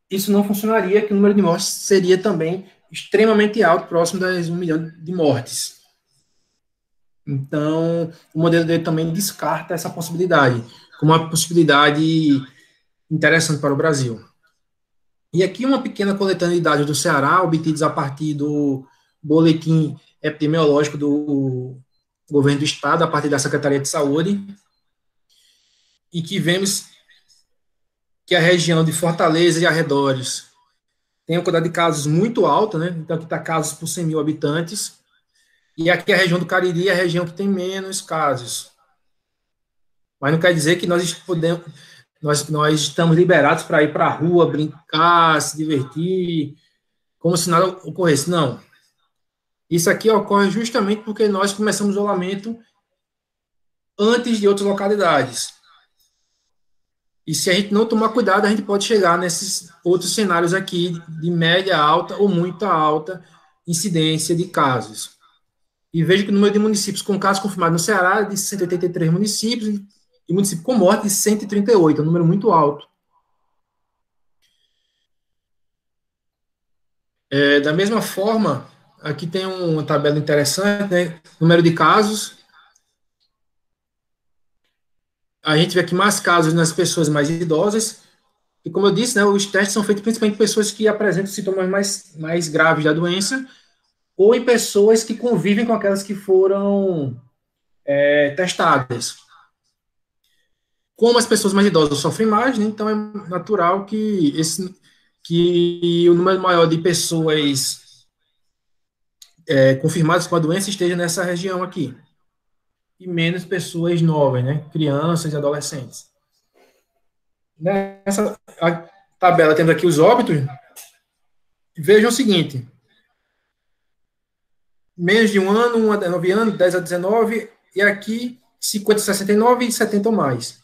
isso não funcionaria, que o número de mortes seria também extremamente alto, próximo das 1 milhão de mortes. Então, o modelo dele também descarta essa possibilidade, como uma possibilidade interessante para o Brasil. E aqui uma pequena coletânea de dados do Ceará, obtidos a partir do boletim epidemiológico do governo do estado, a partir da Secretaria de Saúde, e que vemos que a região de Fortaleza e arredores tem uma quantidade de casos muito alta, né? Então, aqui está casos por 100 mil habitantes, e aqui a região do Cariri é a região que tem menos casos. Mas não quer dizer que nós podemos, nós estamos liberados para ir para a rua, brincar, se divertir, como se nada ocorresse. Não. Isso aqui ocorre justamente porque nós começamos o isolamento antes de outras localidades. E se a gente não tomar cuidado, a gente pode chegar nesses outros cenários aqui de média alta ou muito alta incidência de casos. E veja que o número de municípios com casos confirmados no Ceará é de 183 municípios e município com morte de 138, é um número muito alto. Da mesma forma, aqui tem uma tabela interessante, né? Número de casos. A gente vê aqui mais casos nas pessoas mais idosas. E como eu disse, né, os testes são feitos principalmente em pessoas que apresentam sintomas mais graves da doença ou em pessoas que convivem com aquelas que foram testadas. Como as pessoas mais idosas sofrem mais, né, então é natural que o número maior de pessoas confirmadas com a doença esteja nessa região aqui. E menos pessoas novas, né, crianças e adolescentes. Nessa tabela, temos aqui os óbitos. Vejam o seguinte: menos de um ano, 1 a 9 anos, 10 a 19, e aqui 50 a 69 e 70 ou mais.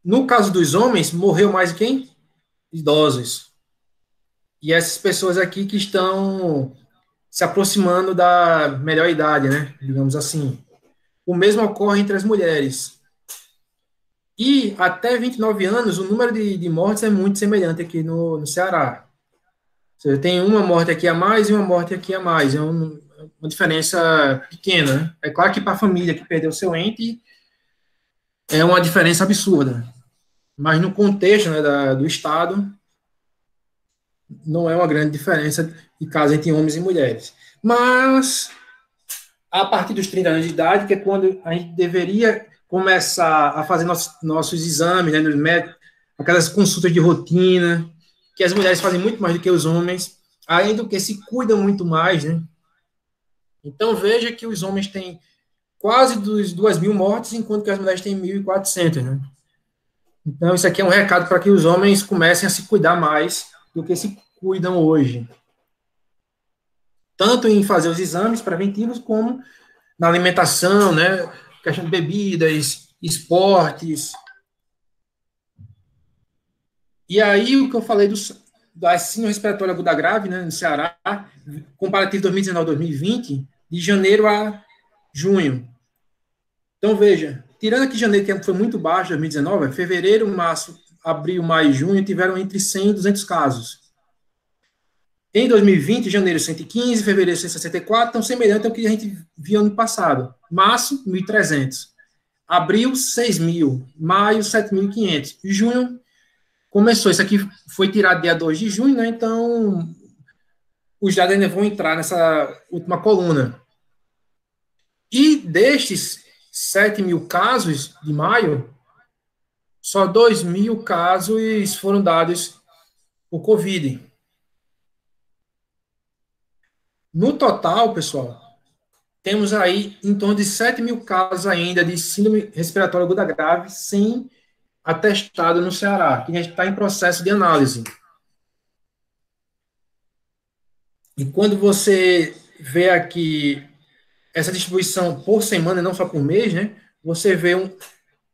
No caso dos homens, morreu mais quem? Idosos. E essas pessoas aqui que estão se aproximando da melhor idade, né? Digamos assim. O mesmo ocorre entre as mulheres. E até 29 anos, o número de mortes é muito semelhante aqui no Ceará. Ou seja, tem uma morte aqui a mais e uma morte aqui a mais. É uma diferença pequena, né? É claro que para a família que perdeu seu ente, é uma diferença absurda. Mas no contexto, né, do Estado, não é uma grande diferença de casos entre homens e mulheres. Mas, a partir dos 30 anos de idade, que é quando a gente deveria começar a fazer nossos exames, né, nos médicos, aquelas consultas de rotina, que as mulheres fazem muito mais do que os homens, além do que se cuidam muito mais, né? Então, veja que os homens têm quase 2.000 mortes, enquanto que as mulheres têm 1.400, né? Então, isso aqui é um recado para que os homens comecem a se cuidar mais do que se cuidam hoje. Tanto em fazer os exames preventivos, como na alimentação, né? Questão de bebidas, esportes. E aí, o que eu falei da síndrome respiratória aguda grave, né, no Ceará, comparativo 2019-2020, de janeiro a junho. Então, veja, tirando aqui janeiro, que foi muito baixo, 2019, fevereiro, março, abril, maio e junho tiveram entre 100 e 200 casos. Em 2020, janeiro, 115, fevereiro, 164, então semelhante ao que a gente viu ano passado. Março, 1.300. Abril, 6.000. Maio, 7.500. Junho, começou. Isso aqui foi tirado dia 2 de junho, né? Então, os dados ainda vão entrar nessa última coluna. E destes 7.000 casos de maio, só 2.000 casos foram dados por Covid. No total, pessoal, temos aí em torno de 7.000 casos ainda de síndrome respiratória aguda grave sem atestado no Ceará, que a gente está em processo de análise. E quando você vê aqui essa distribuição por semana, não só por mês, né? Você vê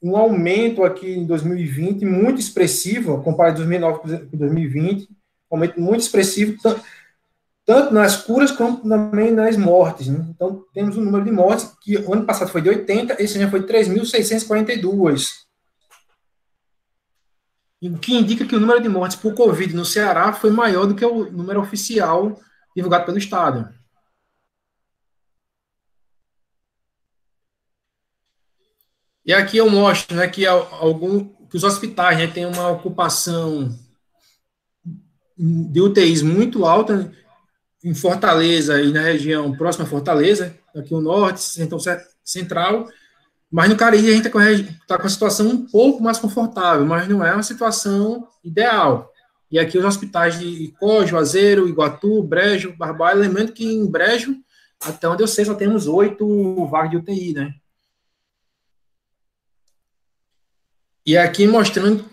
um aumento aqui em 2020 muito expressivo, comparado 2009 com 2020, um aumento muito expressivo, tanto nas curas como também nas mortes. Né? Então, temos um número de mortes que o ano passado foi de 80, esse ano foi 3.642. O que indica que o número de mortes por Covid no Ceará foi maior do que o número oficial divulgado pelo Estado. E aqui eu mostro, né, que que os hospitais, né, têm uma ocupação de UTIs muito alta em Fortaleza e na região próxima a Fortaleza, aqui o norte, central, mas no Cariri a gente está com a situação um pouco mais confortável, mas não é uma situação ideal. E aqui os hospitais de Icó, Juazeiro, Iguatu, Brejo, Barbalha, lembrando que em Brejo, até onde eu sei, só temos 8 vagas de UTI, né? E aqui mostrando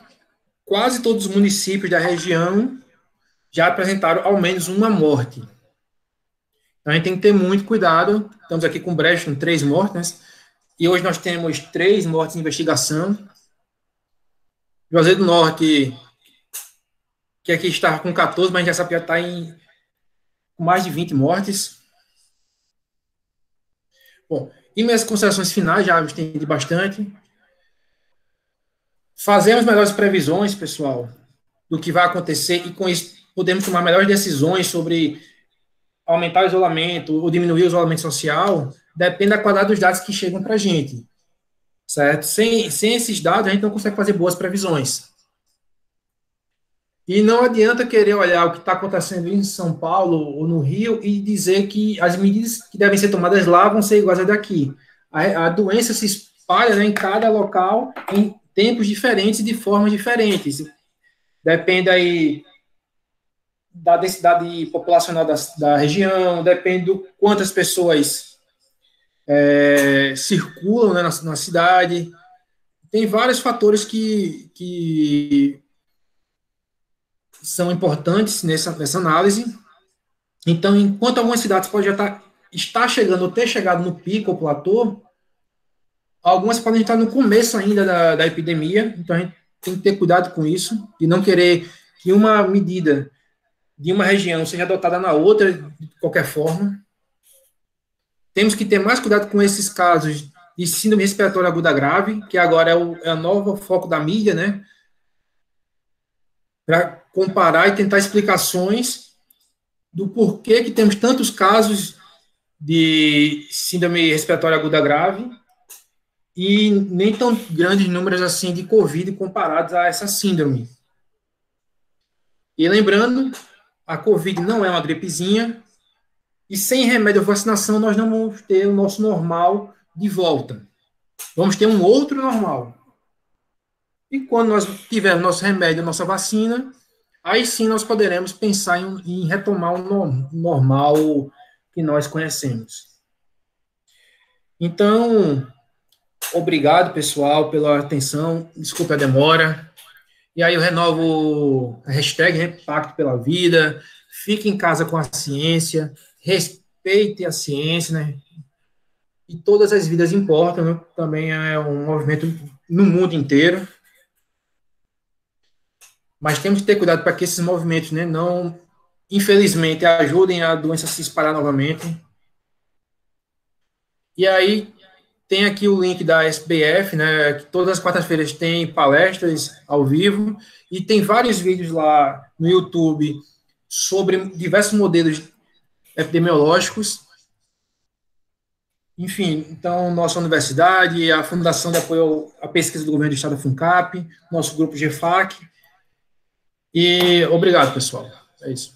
quase todos os municípios da região já apresentaram ao menos uma morte. Então, a gente tem que ter muito cuidado. Estamos aqui com Brejo, com 3 mortes, né? E hoje nós temos 3 mortes em investigação. Juazeiro do Norte, que aqui está com 14, mas já sabe que já está com mais de 20 mortes. Bom, e minhas considerações finais, já me estendi bastante. Fazemos melhores previsões, pessoal, do que vai acontecer, e com isso podemos tomar melhores decisões sobre aumentar o isolamento ou diminuir o isolamento social, depende da qualidade dos dados que chegam para a gente, certo? Sem esses dados, a gente não consegue fazer boas previsões. E não adianta querer olhar o que está acontecendo em São Paulo ou no Rio e dizer que as medidas que devem ser tomadas lá vão ser iguais a daqui. A doença se espalha, né, em cada local em tempos diferentes e de formas diferentes. Depende aí da densidade populacional da região, depende do quantas pessoas circulam, né, na cidade. Tem vários fatores que são importantes nessa análise. Então, enquanto algumas cidades podem já estar chegando ou ter chegado no pico ou platô, algumas podem estar no começo ainda da epidemia. Então, a gente tem que ter cuidado com isso e não querer que uma medida de uma região seja adotada na outra de qualquer forma. Temos que ter mais cuidado com esses casos de síndrome respiratória aguda grave, que agora é o novo foco da mídia, né? Para comparar e tentar explicações do porquê que temos tantos casos de síndrome respiratória aguda grave e nem tão grandes números assim de Covid comparados a essa síndrome. E lembrando, a Covid não é uma gripezinha, e sem remédio ou vacinação nós não vamos ter o nosso normal de volta. Vamos ter um outro normal. E quando nós tivermos nosso remédio, nossa vacina, aí sim nós poderemos pensar em retomar o normal que nós conhecemos. Então, obrigado, pessoal, pela atenção. Desculpe a demora. E aí eu renovo a hashtag, né, Pacto pela Vida. Fique em casa com a ciência. Respeite a ciência, né? E todas as vidas importam, né? Também é um movimento no mundo inteiro. Mas temos que ter cuidado para que esses movimentos, né, não, infelizmente, ajudem a doença a se espalhar novamente. E aí tem aqui o link da SBF, né, que todas as quartas-feiras tem palestras ao vivo e tem vários vídeos lá no YouTube sobre diversos modelos epidemiológicos. Enfim, então, nossa universidade, a Fundação de Apoio à Pesquisa do Governo do Estado, da FUNCAP, nosso grupo GFAC. E obrigado, pessoal. É isso.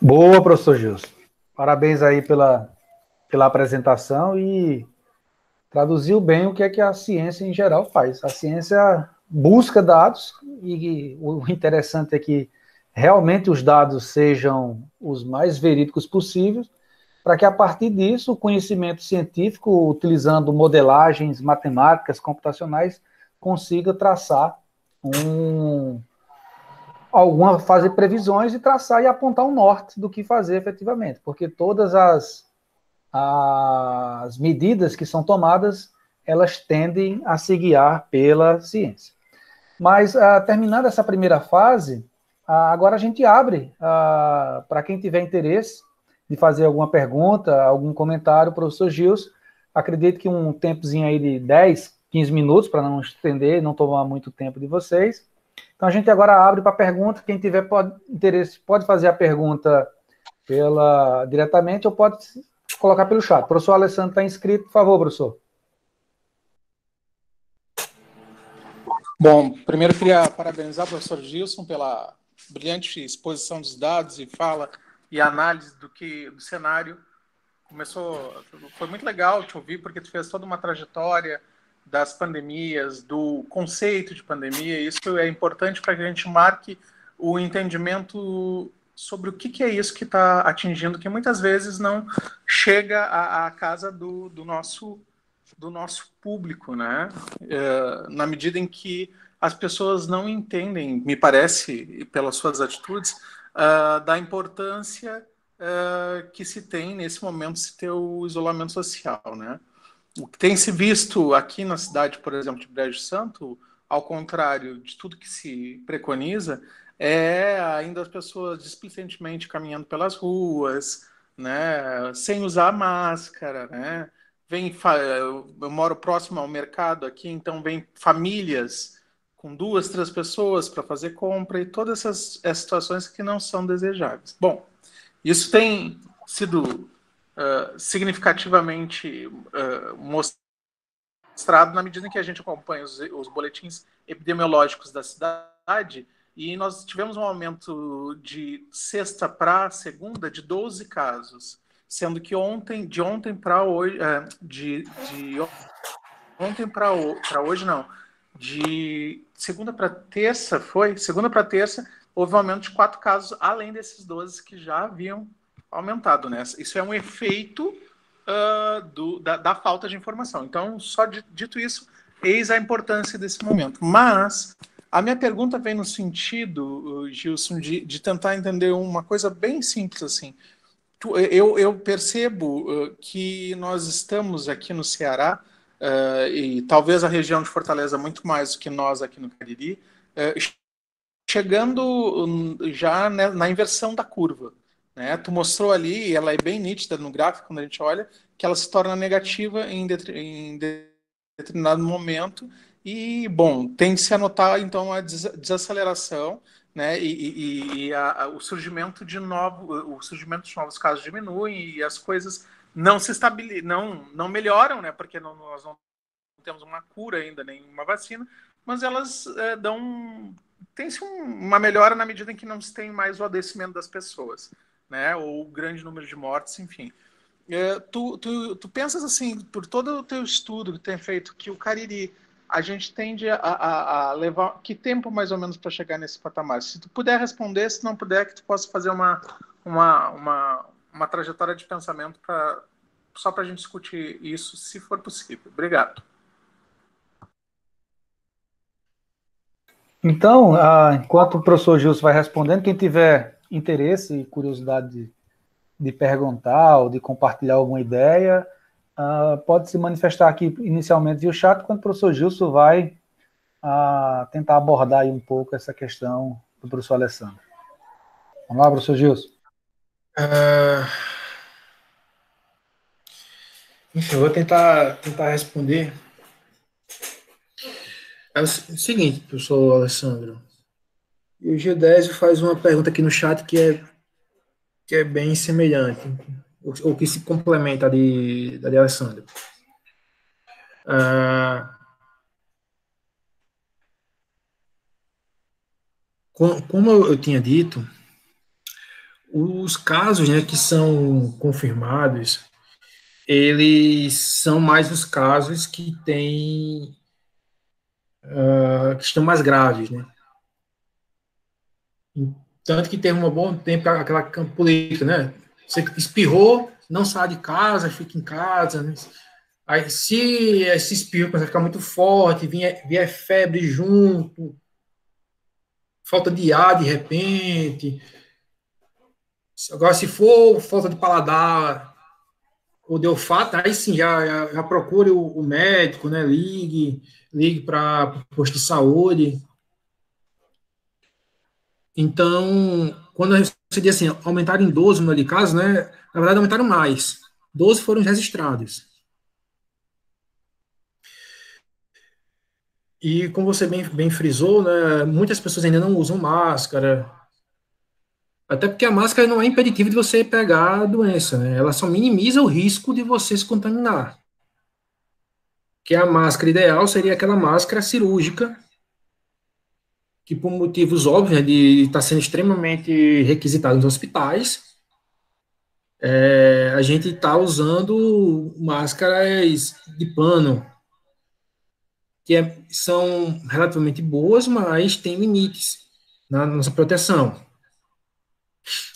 Boa, professor Gilson. Parabéns aí pela apresentação e traduziu bem o que é que a ciência em geral faz. A ciência busca dados e o interessante é que realmente os dados sejam os mais verídicos possíveis, para que a partir disso o conhecimento científico, utilizando modelagens matemáticas, computacionais, consiga traçar fazer previsões e traçar e apontar um norte do que fazer efetivamente, porque todas as medidas que são tomadas, elas tendem a se guiar pela ciência. Mas, terminando essa primeira fase, agora a gente abre para quem tiver interesse de fazer alguma pergunta, algum comentário, professor Gilson. Acredito que um tempozinho aí de 10, 15 minutos, para não estender, não tomar muito tempo de vocês. Então, a gente agora abre para pergunta. Quem tiver interesse pode fazer a pergunta diretamente ou pode colocar pelo chat. O professor Alessandro está inscrito. Por favor, professor. Bom, primeiro eu queria parabenizar o professor Gilson pela brilhante exposição dos dados e fala e análise do cenário. Foi muito legal te ouvir, porque tu fez toda uma trajetória das pandemias, do conceito de pandemia. Isso é importante para que a gente marque o entendimento sobre o que é isso que está atingindo, que muitas vezes não chega à casa do nosso público, né? Na medida em que as pessoas não entendem, me parece, pelas suas atitudes, da importância que se tem nesse momento se ter o isolamento social, né? O que tem se visto aqui na cidade, por exemplo, de Brejo Santo, ao contrário de tudo que se preconiza, é ainda as pessoas displicentemente caminhando pelas ruas, né, sem usar máscara, né? Eu moro próximo ao mercado aqui, então vem famílias com 2, 3 pessoas para fazer compra e todas essas situações que não são desejáveis. Bom, isso tem sido significativamente mostrado na medida em que a gente acompanha os boletins epidemiológicos da cidade, e nós tivemos um aumento de sexta para segunda de 12 casos, sendo que de ontem para hoje, de ontem para hoje não, de segunda para terça houve um aumento de 4 casos, além desses 12 que já haviam aumentado, né? Isso é um efeito da falta de informação. Então, só dito isso, eis a importância desse momento. Mas a minha pergunta vem no sentido, Gilson, de tentar entender uma coisa bem simples assim. Eu percebo que nós estamos aqui no Ceará, e talvez a região de Fortaleza muito mais do que nós aqui no Cariri, chegando já na inversão da curva. Né? Tu mostrou ali, e ela é bem nítida no gráfico, quando a gente olha, que ela se torna negativa em determinado momento, e, bom, tem de se anotar, então, a desaceleração, né? O surgimento de novos casos diminui e as coisas não se estabilizam, não melhoram, né? Porque nós não temos uma cura ainda, nem uma vacina, mas elas tem-se uma melhora na medida em que não se tem mais o adoecimento das pessoas, né? Ou o grande número de mortes, enfim. Tu pensas assim, por todo o teu estudo que tem feito, que o Cariri, a gente tende a levar que tempo mais ou menos para chegar nesse patamar? Se tu puder responder, se não puder, que tu possa fazer uma uma trajetória de pensamento só para a gente discutir isso, se for possível. Obrigado. Então, enquanto o professor Gilson vai respondendo, quem tiver interesse e curiosidade de perguntar ou de compartilhar alguma ideia, pode se manifestar aqui inicialmente via chat, quando o professor Gilson vai tentar abordar aí um pouco essa questão do professor Alessandro. Vamos lá, professor Gilson. Enfim, eu vou tentar responder. É o seguinte, professor Alessandro. E o Geodésio faz uma pergunta aqui no chat que é bem semelhante, ou que se complementa da de Alessandro. Como eu tinha dito, os casos, né, que são confirmados, eles são mais os casos que têm que estão mais graves, né? Tanto que teve um bom tempo aquela política, né? Você espirrou, não sai de casa, fica em casa, né? Aí, se esse espirro começar a ficar muito forte, vier febre junto, falta de ar de repente. Agora, se for falta de paladar ou de olfato, aí sim, já procure o médico, né? Ligue para o posto de saúde. Então, quando você diz assim, aumentaram em 12 o número de casos, né? Na verdade, aumentaram mais. 12 foram registrados. E como você bem frisou, né, muitas pessoas ainda não usam máscara, até porque a máscara não é impeditivo de você pegar a doença, né? Ela só minimiza o risco de você se contaminar. Que a máscara ideal seria aquela máscara cirúrgica, que por motivos óbvios, né, de estar sendo extremamente requisitada nos hospitais, a gente está usando máscaras de pano, que são relativamente boas, mas têm limites na nossa proteção.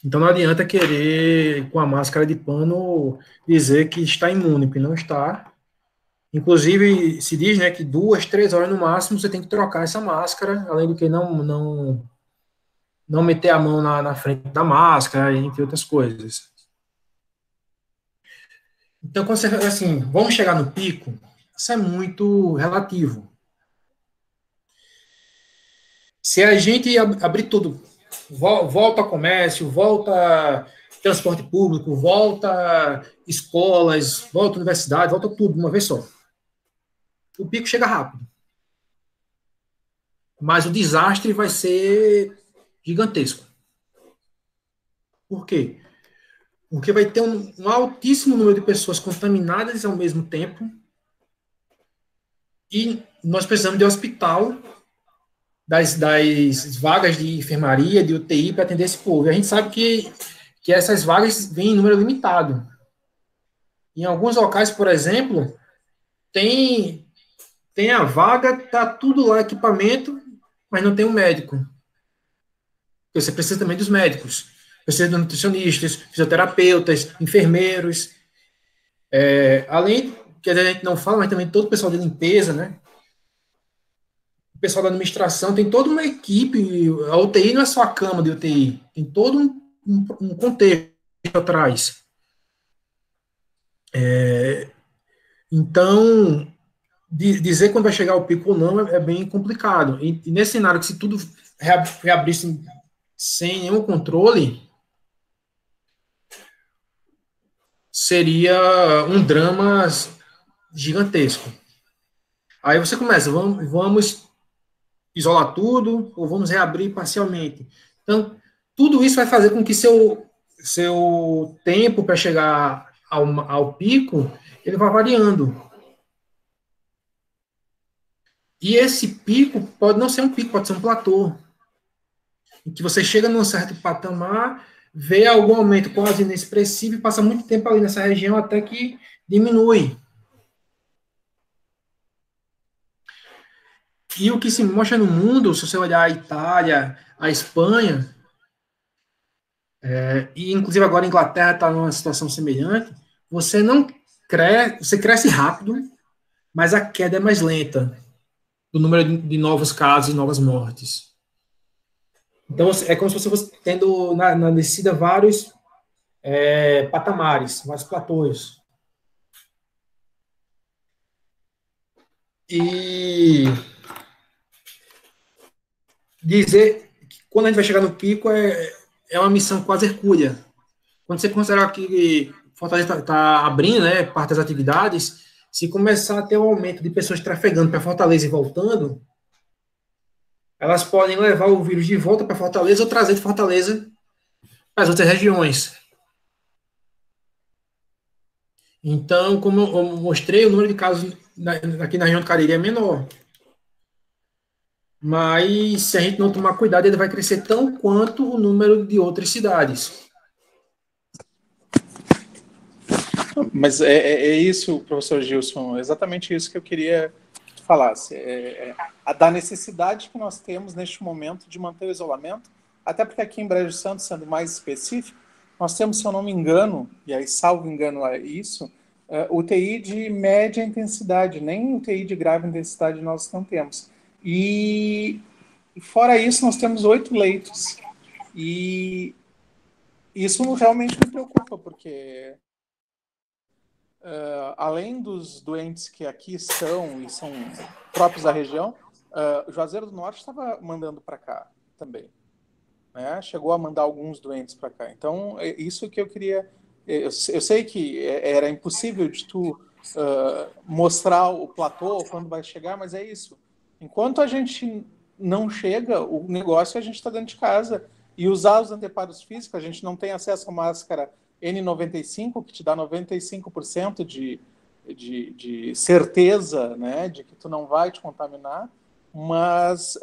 Então não adianta querer, com a máscara de pano, dizer que está imune, porque não está. Inclusive, se diz, né, que 2, 3 horas no máximo você tem que trocar essa máscara, além do que não meter a mão na frente da máscara, entre outras coisas. Então, quando você, assim, vamos chegar no pico, isso é muito relativo. Se a gente abrir tudo, volta ao comércio, volta transporte público, volta escolas, volta universidade, volta tudo de uma vez só. O pico chega rápido. Mas o desastre vai ser gigantesco. Por quê? Porque vai ter um altíssimo número de pessoas contaminadas ao mesmo tempo e nós precisamos de hospital, das vagas de enfermaria, de UTI para atender esse povo. E a gente sabe que essas vagas vêm em número limitado. Em alguns locais, por exemplo, tem a vaga, tá tudo lá, equipamento, mas não tem um médico. Você precisa também dos médicos. Precisa de nutricionistas, fisioterapeutas, enfermeiros. Além, que a gente não fala, mas também todo o pessoal de limpeza, né? O pessoal da administração, tem toda uma equipe. A UTI não é só a cama de UTI, tem todo um contexto atrás. Então, dizer quando vai chegar o pico ou não é bem complicado. E nesse cenário que se tudo reabrisse sem nenhum controle, seria um drama gigantesco. Aí você começa, vamos isolar tudo ou vamos reabrir parcialmente. Então, tudo isso vai fazer com que seu tempo para chegar ao pico, ele vá variando. E esse pico pode não ser um pico, pode ser um platô. Em que você chega num certo patamar, vê algum aumento quase inexpressivo e passa muito tempo ali nessa região até que diminui. E o que se mostra no mundo, se você olhar a Itália, a Espanha, e inclusive agora a Inglaterra está numa situação semelhante, você não cresce, você cresce rápido, mas a queda é mais lenta do número de novos casos e novas mortes. Então, é como se você fosse tendo na descida vários patamares, vários platôs. E dizer que quando a gente vai chegar no pico é uma missão quase hercúlea. Quando você considerar que Fortaleza está abrindo, né, parte das atividades, se começar a ter um aumento de pessoas trafegando para Fortaleza e voltando, elas podem levar o vírus de volta para Fortaleza ou trazer de Fortaleza para as outras regiões. Então, como eu mostrei, o número de casos aqui na região do Cariri é menor. Mas, se a gente não tomar cuidado, ele vai crescer tão quanto o número de outras cidades. Mas é isso, professor Gilson, exatamente isso que eu queria que tu falasse. Da necessidade que nós temos neste momento de manter o isolamento, até porque aqui em Brejo Santo, sendo mais específico, nós temos, se eu não me engano, e aí salvo engano é isso, UTI de média intensidade, nem UTI de grave intensidade nós não temos. E fora isso, nós temos 8 leitos. E isso realmente me preocupa, porque além dos doentes que aqui estão e são próprios da região, Juazeiro do Norte estava mandando para cá também. Né? Chegou a mandar alguns doentes para cá. Então, isso que eu queria... Eu sei que era impossível de tu mostrar o platô quando vai chegar, mas é isso. Enquanto a gente não chega, o negócio a gente está dentro de casa. E usar os anteparos físicos, a gente não tem acesso à máscara N95, que te dá 95% de certeza, né, de que tu não vai te contaminar, mas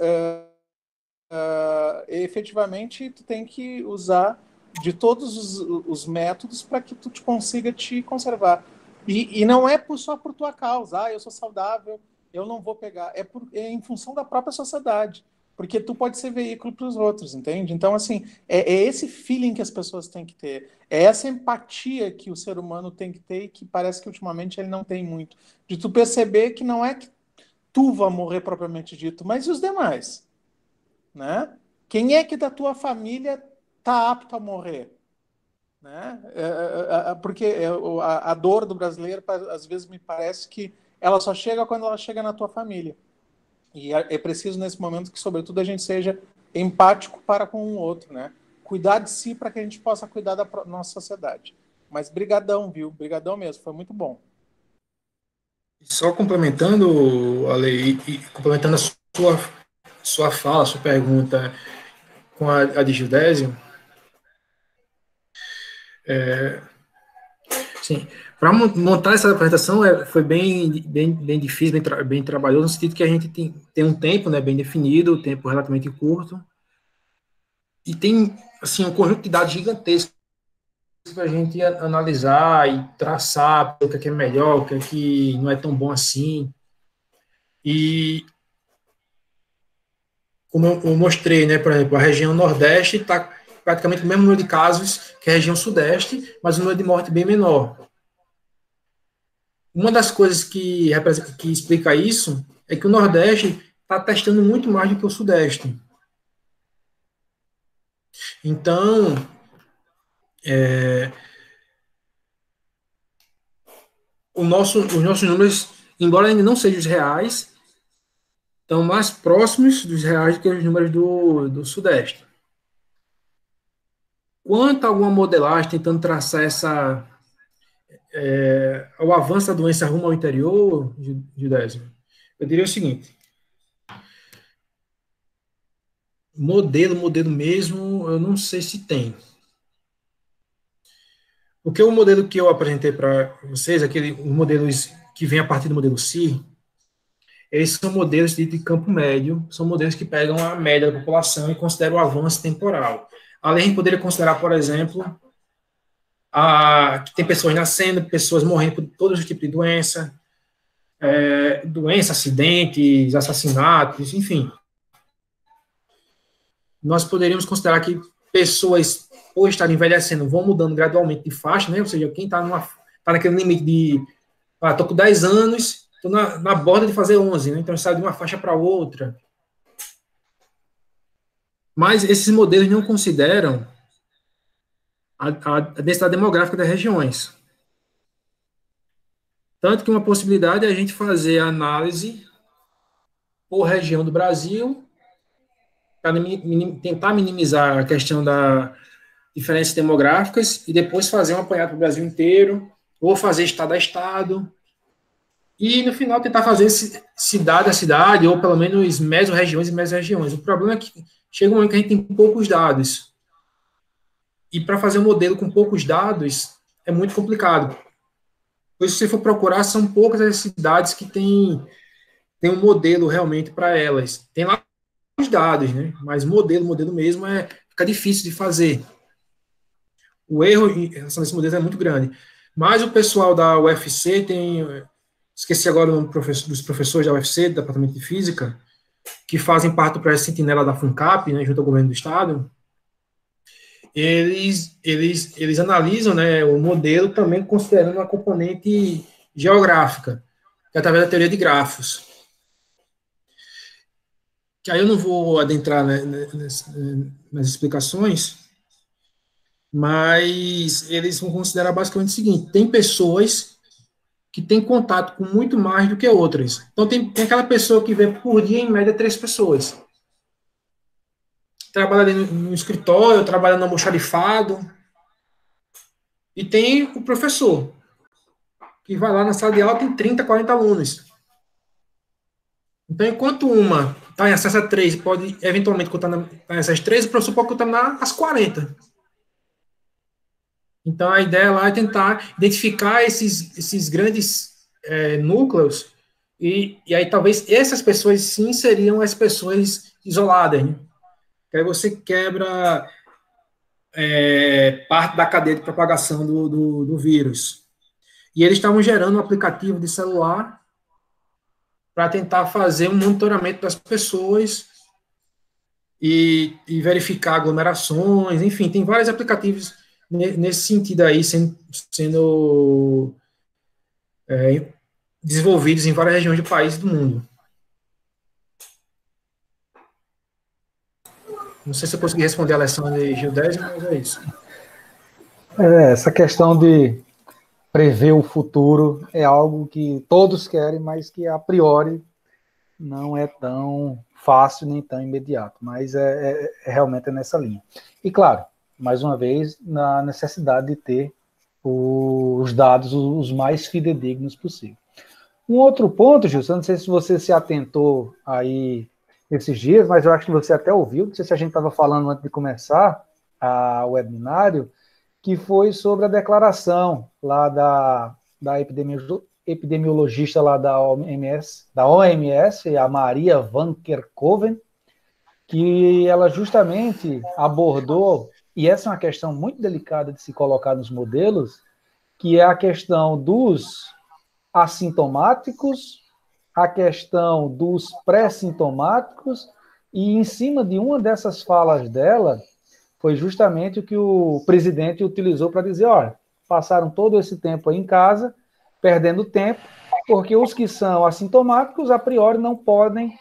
efetivamente tu tem que usar de todos os métodos para que tu consiga te conservar. E não é só por tua causa, eu sou saudável, eu não vou pegar, é em função da própria sociedade, porque tu pode ser veículo para os outros, entende? Então, assim, é esse feeling que as pessoas têm que ter, é essa empatia que o ser humano tem que ter e que parece que ultimamente ele não tem muito, de tu perceber que não é que tu vai morrer propriamente dito, mas e os demais? Né? Quem é que da tua família está apto a morrer? Né? Porque a dor do brasileiro, às vezes, me parece que ela só chega quando ela chega na tua família. E é preciso, nesse momento, que, sobretudo, a gente seja empático para com o outro, né? Cuidar de si para que a gente possa cuidar da nossa sociedade. Mas brigadão, viu? Brigadão mesmo, foi muito bom. Só complementando, Ale, e complementando a sua fala, a sua pergunta com a de Gildésio, sim, para montar essa apresentação foi bem difícil, bem trabalhoso, no sentido que a gente tem um tempo, né, bem definido, um tempo relativamente curto, e tem assim, um conjunto de dados gigantescos para a gente analisar e traçar o que é melhor, o que é que não é tão bom assim. E como eu mostrei, né, por exemplo, a região Nordeste está praticamente o mesmo número de casos que a região Sudeste, mas o número de morte bem menor. Uma das coisas que explica isso é que o Nordeste está testando muito mais do que o Sudeste. Então, os nossos números, embora ainda não sejam os reais, estão mais próximos dos reais do que os números do Sudeste. Quanto a alguma modelagem tentando traçar o avanço da doença rumo ao interior, Gildésio, eu diria o seguinte: modelo mesmo, eu não sei se tem. Porque o modelo que eu apresentei para vocês, os modelos que vêm a partir do modelo CIR, eles são modelos de campo médio, são modelos que pegam a média da população e consideram o avanço temporal. Além, a gente poderia considerar, por exemplo, que tem pessoas nascendo, pessoas morrendo por todos os tipos de doença, acidentes, assassinatos, enfim. Nós poderíamos considerar que pessoas, por estarem envelhecendo, vão mudando gradualmente de faixa, né? Ou seja, quem está naquele limite de, estou com 10 anos, estou na borda de fazer 11, né? Então, sai de uma faixa para outra. Mas esses modelos não consideram a densidade demográfica das regiões. Tanto que uma possibilidade é a gente fazer a análise por região do Brasil, para tentar minimizar a questão da diferenças demográficas e depois fazer um apanhado para o Brasil inteiro, ou fazer estado a estado, e no final tentar fazer cidade a cidade, ou pelo menos mesorregiões e mesorregiões. O problema é que chega um momento que a gente tem poucos dados. E para fazer um modelo com poucos dados é muito complicado. Pois se você for procurar, são poucas as cidades que têm um modelo realmente para elas. Tem lá os dados, né? Mas modelo mesmo fica difícil de fazer. O erro em relação a esse modelo é muito grande. Mas o pessoal da UFC esqueci agora o nome dos professores da UFC, do Departamento de Física, que fazem parte do projeto Sentinela da FUNCAP, né, junto ao governo do Estado, eles analisam, né, o modelo também considerando uma componente geográfica, que é através da teoria de grafos. Que aí eu não vou adentrar, né, nas explicações, mas eles vão considerar basicamente o seguinte: tem pessoas que têm contato com muito mais do que outras. Então, tem aquela pessoa que vê por dia, em média, 3 pessoas. Trabalha ali no escritório, trabalha no almoxarifado. E tem o professor, que vai lá na sala de aula, tem 30, 40 alunos. Então, enquanto uma está em acesso a 3, pode eventualmente contar nessas 3, o professor pode contar as 40. Então, a ideia lá é tentar identificar esses grandes núcleos, e aí talvez essas pessoas sim seriam as pessoas isoladas, né? Que aí você quebra parte da cadeia de propagação do vírus. E eles estavam gerando um aplicativo de celular para tentar fazer um monitoramento das pessoas e verificar aglomerações, enfim, tem vários aplicativos nesse sentido aí sendo desenvolvidos em várias regiões do país e do mundo. Não sei se eu consegui responder a lição de Gildésio, mas é isso. Essa questão de prever o futuro é algo que todos querem, mas que a priori não é tão fácil nem tão imediato, mas realmente nessa linha. E claro, mais uma vez, na necessidade de ter os dados os mais fidedignos possível. Um outro ponto, Gilson, não sei se você se atentou aí esses dias, mas eu acho que você até ouviu, não sei se a gente estava falando antes de começar o webinário, que foi sobre a declaração lá da epidemiologista lá da OMS, a Maria Van Kerkhove, que ela justamente abordou, e essa é uma questão muito delicada de se colocar nos modelos, que é a questão dos assintomáticos, a questão dos pré-sintomáticos, e em cima de uma dessas falas dela, foi justamente o que o presidente utilizou para dizer, olha, passaram todo esse tempo aí em casa, perdendo tempo, porque os que são assintomáticos, a priori, não podem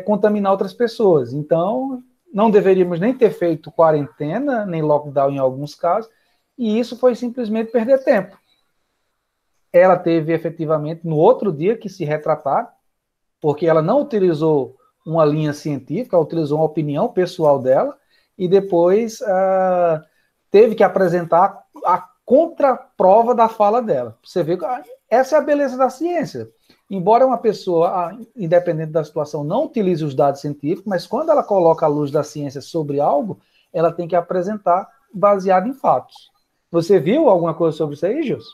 contaminar outras pessoas. Então, não deveríamos nem ter feito quarentena, nem lockdown em alguns casos, e isso foi simplesmente perder tempo. Ela teve, efetivamente, no outro dia que se retratar, porque ela não utilizou uma linha científica, ela utilizou uma opinião pessoal dela, e depois teve que apresentar a contraprova da fala dela. Você vê que essa é a beleza da ciência. Embora uma pessoa, independente da situação, não utilize os dados científicos, mas quando ela coloca a luz da ciência sobre algo, ela tem que apresentar baseado em fatos. Você viu alguma coisa sobre isso aí, Gilson?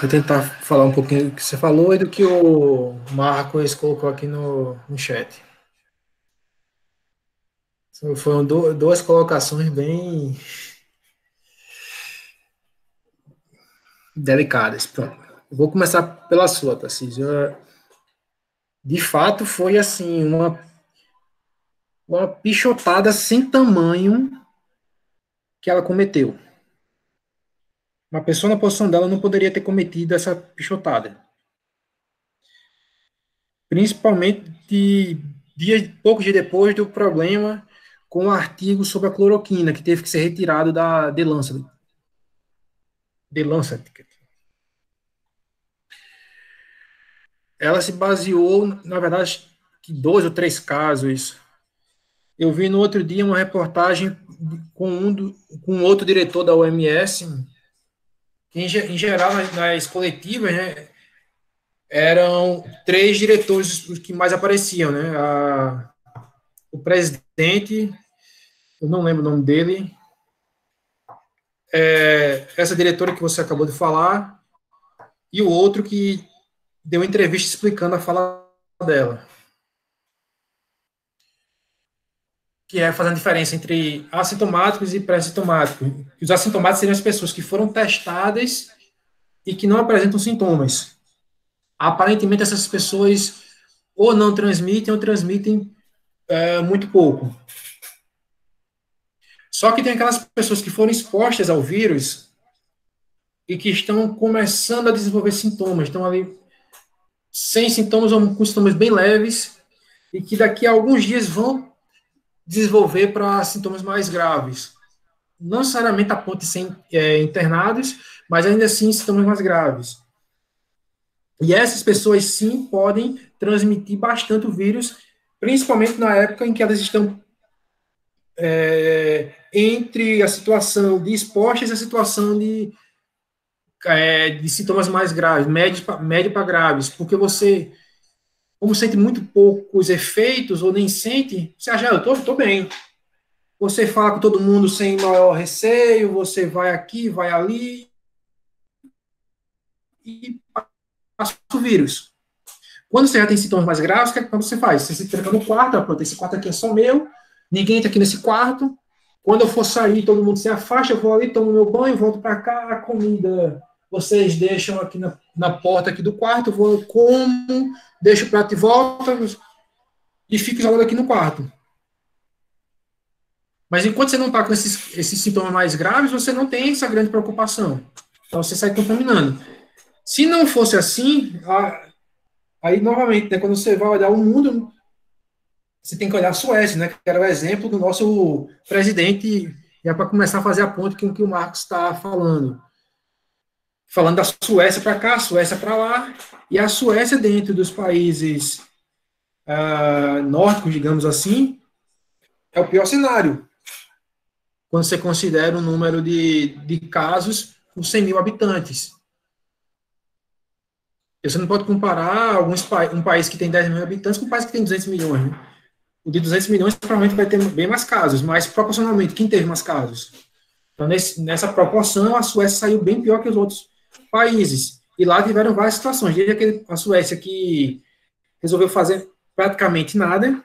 Vou tentar falar um pouquinho do que você falou e do que o Marcos colocou aqui no chat. Foram duas colocações bem delicadas. Pronto. Eu vou começar pela sua, Tarcísio. De fato, foi assim, uma pichotada sem tamanho que ela cometeu. Uma pessoa na posição dela não poderia ter cometido essa pichotada. Principalmente poucos dias depois do problema com o artigo sobre a cloroquina, que teve que ser retirado da The Lancet. The Lancet. Ela se baseou, na verdade, em 2 ou 3 casos. Eu vi no outro dia uma reportagem com outro diretor da OMS, que em geral nas coletivas, né, eram 3 diretores os que mais apareciam, né? O presidente, eu não lembro o nome dele, essa diretora que você acabou de falar, e o outro que deu uma entrevista explicando a fala dela, que é fazendo a diferença entre assintomáticos e pré-sintomáticos. Os assintomáticos seriam as pessoas que foram testadas e que não apresentam sintomas. Aparentemente, essas pessoas ou não transmitem ou transmitem muito pouco. Só que tem aquelas pessoas que foram expostas ao vírus e que estão começando a desenvolver sintomas, estão ali sem sintomas ou com sintomas bem leves e que daqui a alguns dias vão desenvolver para sintomas mais graves. Não necessariamente a ponto de ser internados, mas ainda assim sintomas mais graves. E essas pessoas, sim, podem transmitir bastante o vírus, principalmente na época em que elas estão entre a situação de expostas e a situação de sintomas mais graves, médio para graves, porque você, como sente muito poucos efeitos, ou nem sente, você acha, eu tô bem. Você fala com todo mundo sem maior receio, você vai aqui, vai ali, e passa o vírus. Quando você já tem sintomas mais graves, o que você faz? Você se tranca no quarto, pronto, esse quarto aqui é só meu, ninguém está aqui nesse quarto. Quando eu for sair, todo mundo se afasta, eu vou ali, tomo meu banho, volto para cá, a comida vocês deixam aqui na porta aqui do quarto, eu vou, como, deixo o prato e volta, e fico jogando aqui no quarto. Mas enquanto você não está com esses sintomas mais graves, você não tem essa grande preocupação. Então você sai contaminando. Se não fosse assim, aí novamente, né, quando você vai olhar o mundo, você tem que olhar a Suécia, né, que era o exemplo do nosso presidente, e é para começar a fazer a ponte com o que o Marcos está falando. Falando da Suécia para cá, Suécia para lá, e a Suécia dentro dos países nórdicos, digamos assim, é o pior cenário, quando você considera o número de casos por 100 mil habitantes. Você não pode comparar um país que tem 10 mil habitantes com um país que tem 200 milhões. Né? O de 200 milhões provavelmente vai ter bem mais casos, mas proporcionalmente, quem teve mais casos? Então, nessa proporção, a Suécia saiu bem pior que os outros países. E lá tiveram várias situações. Desde a Suécia que resolveu fazer praticamente nada,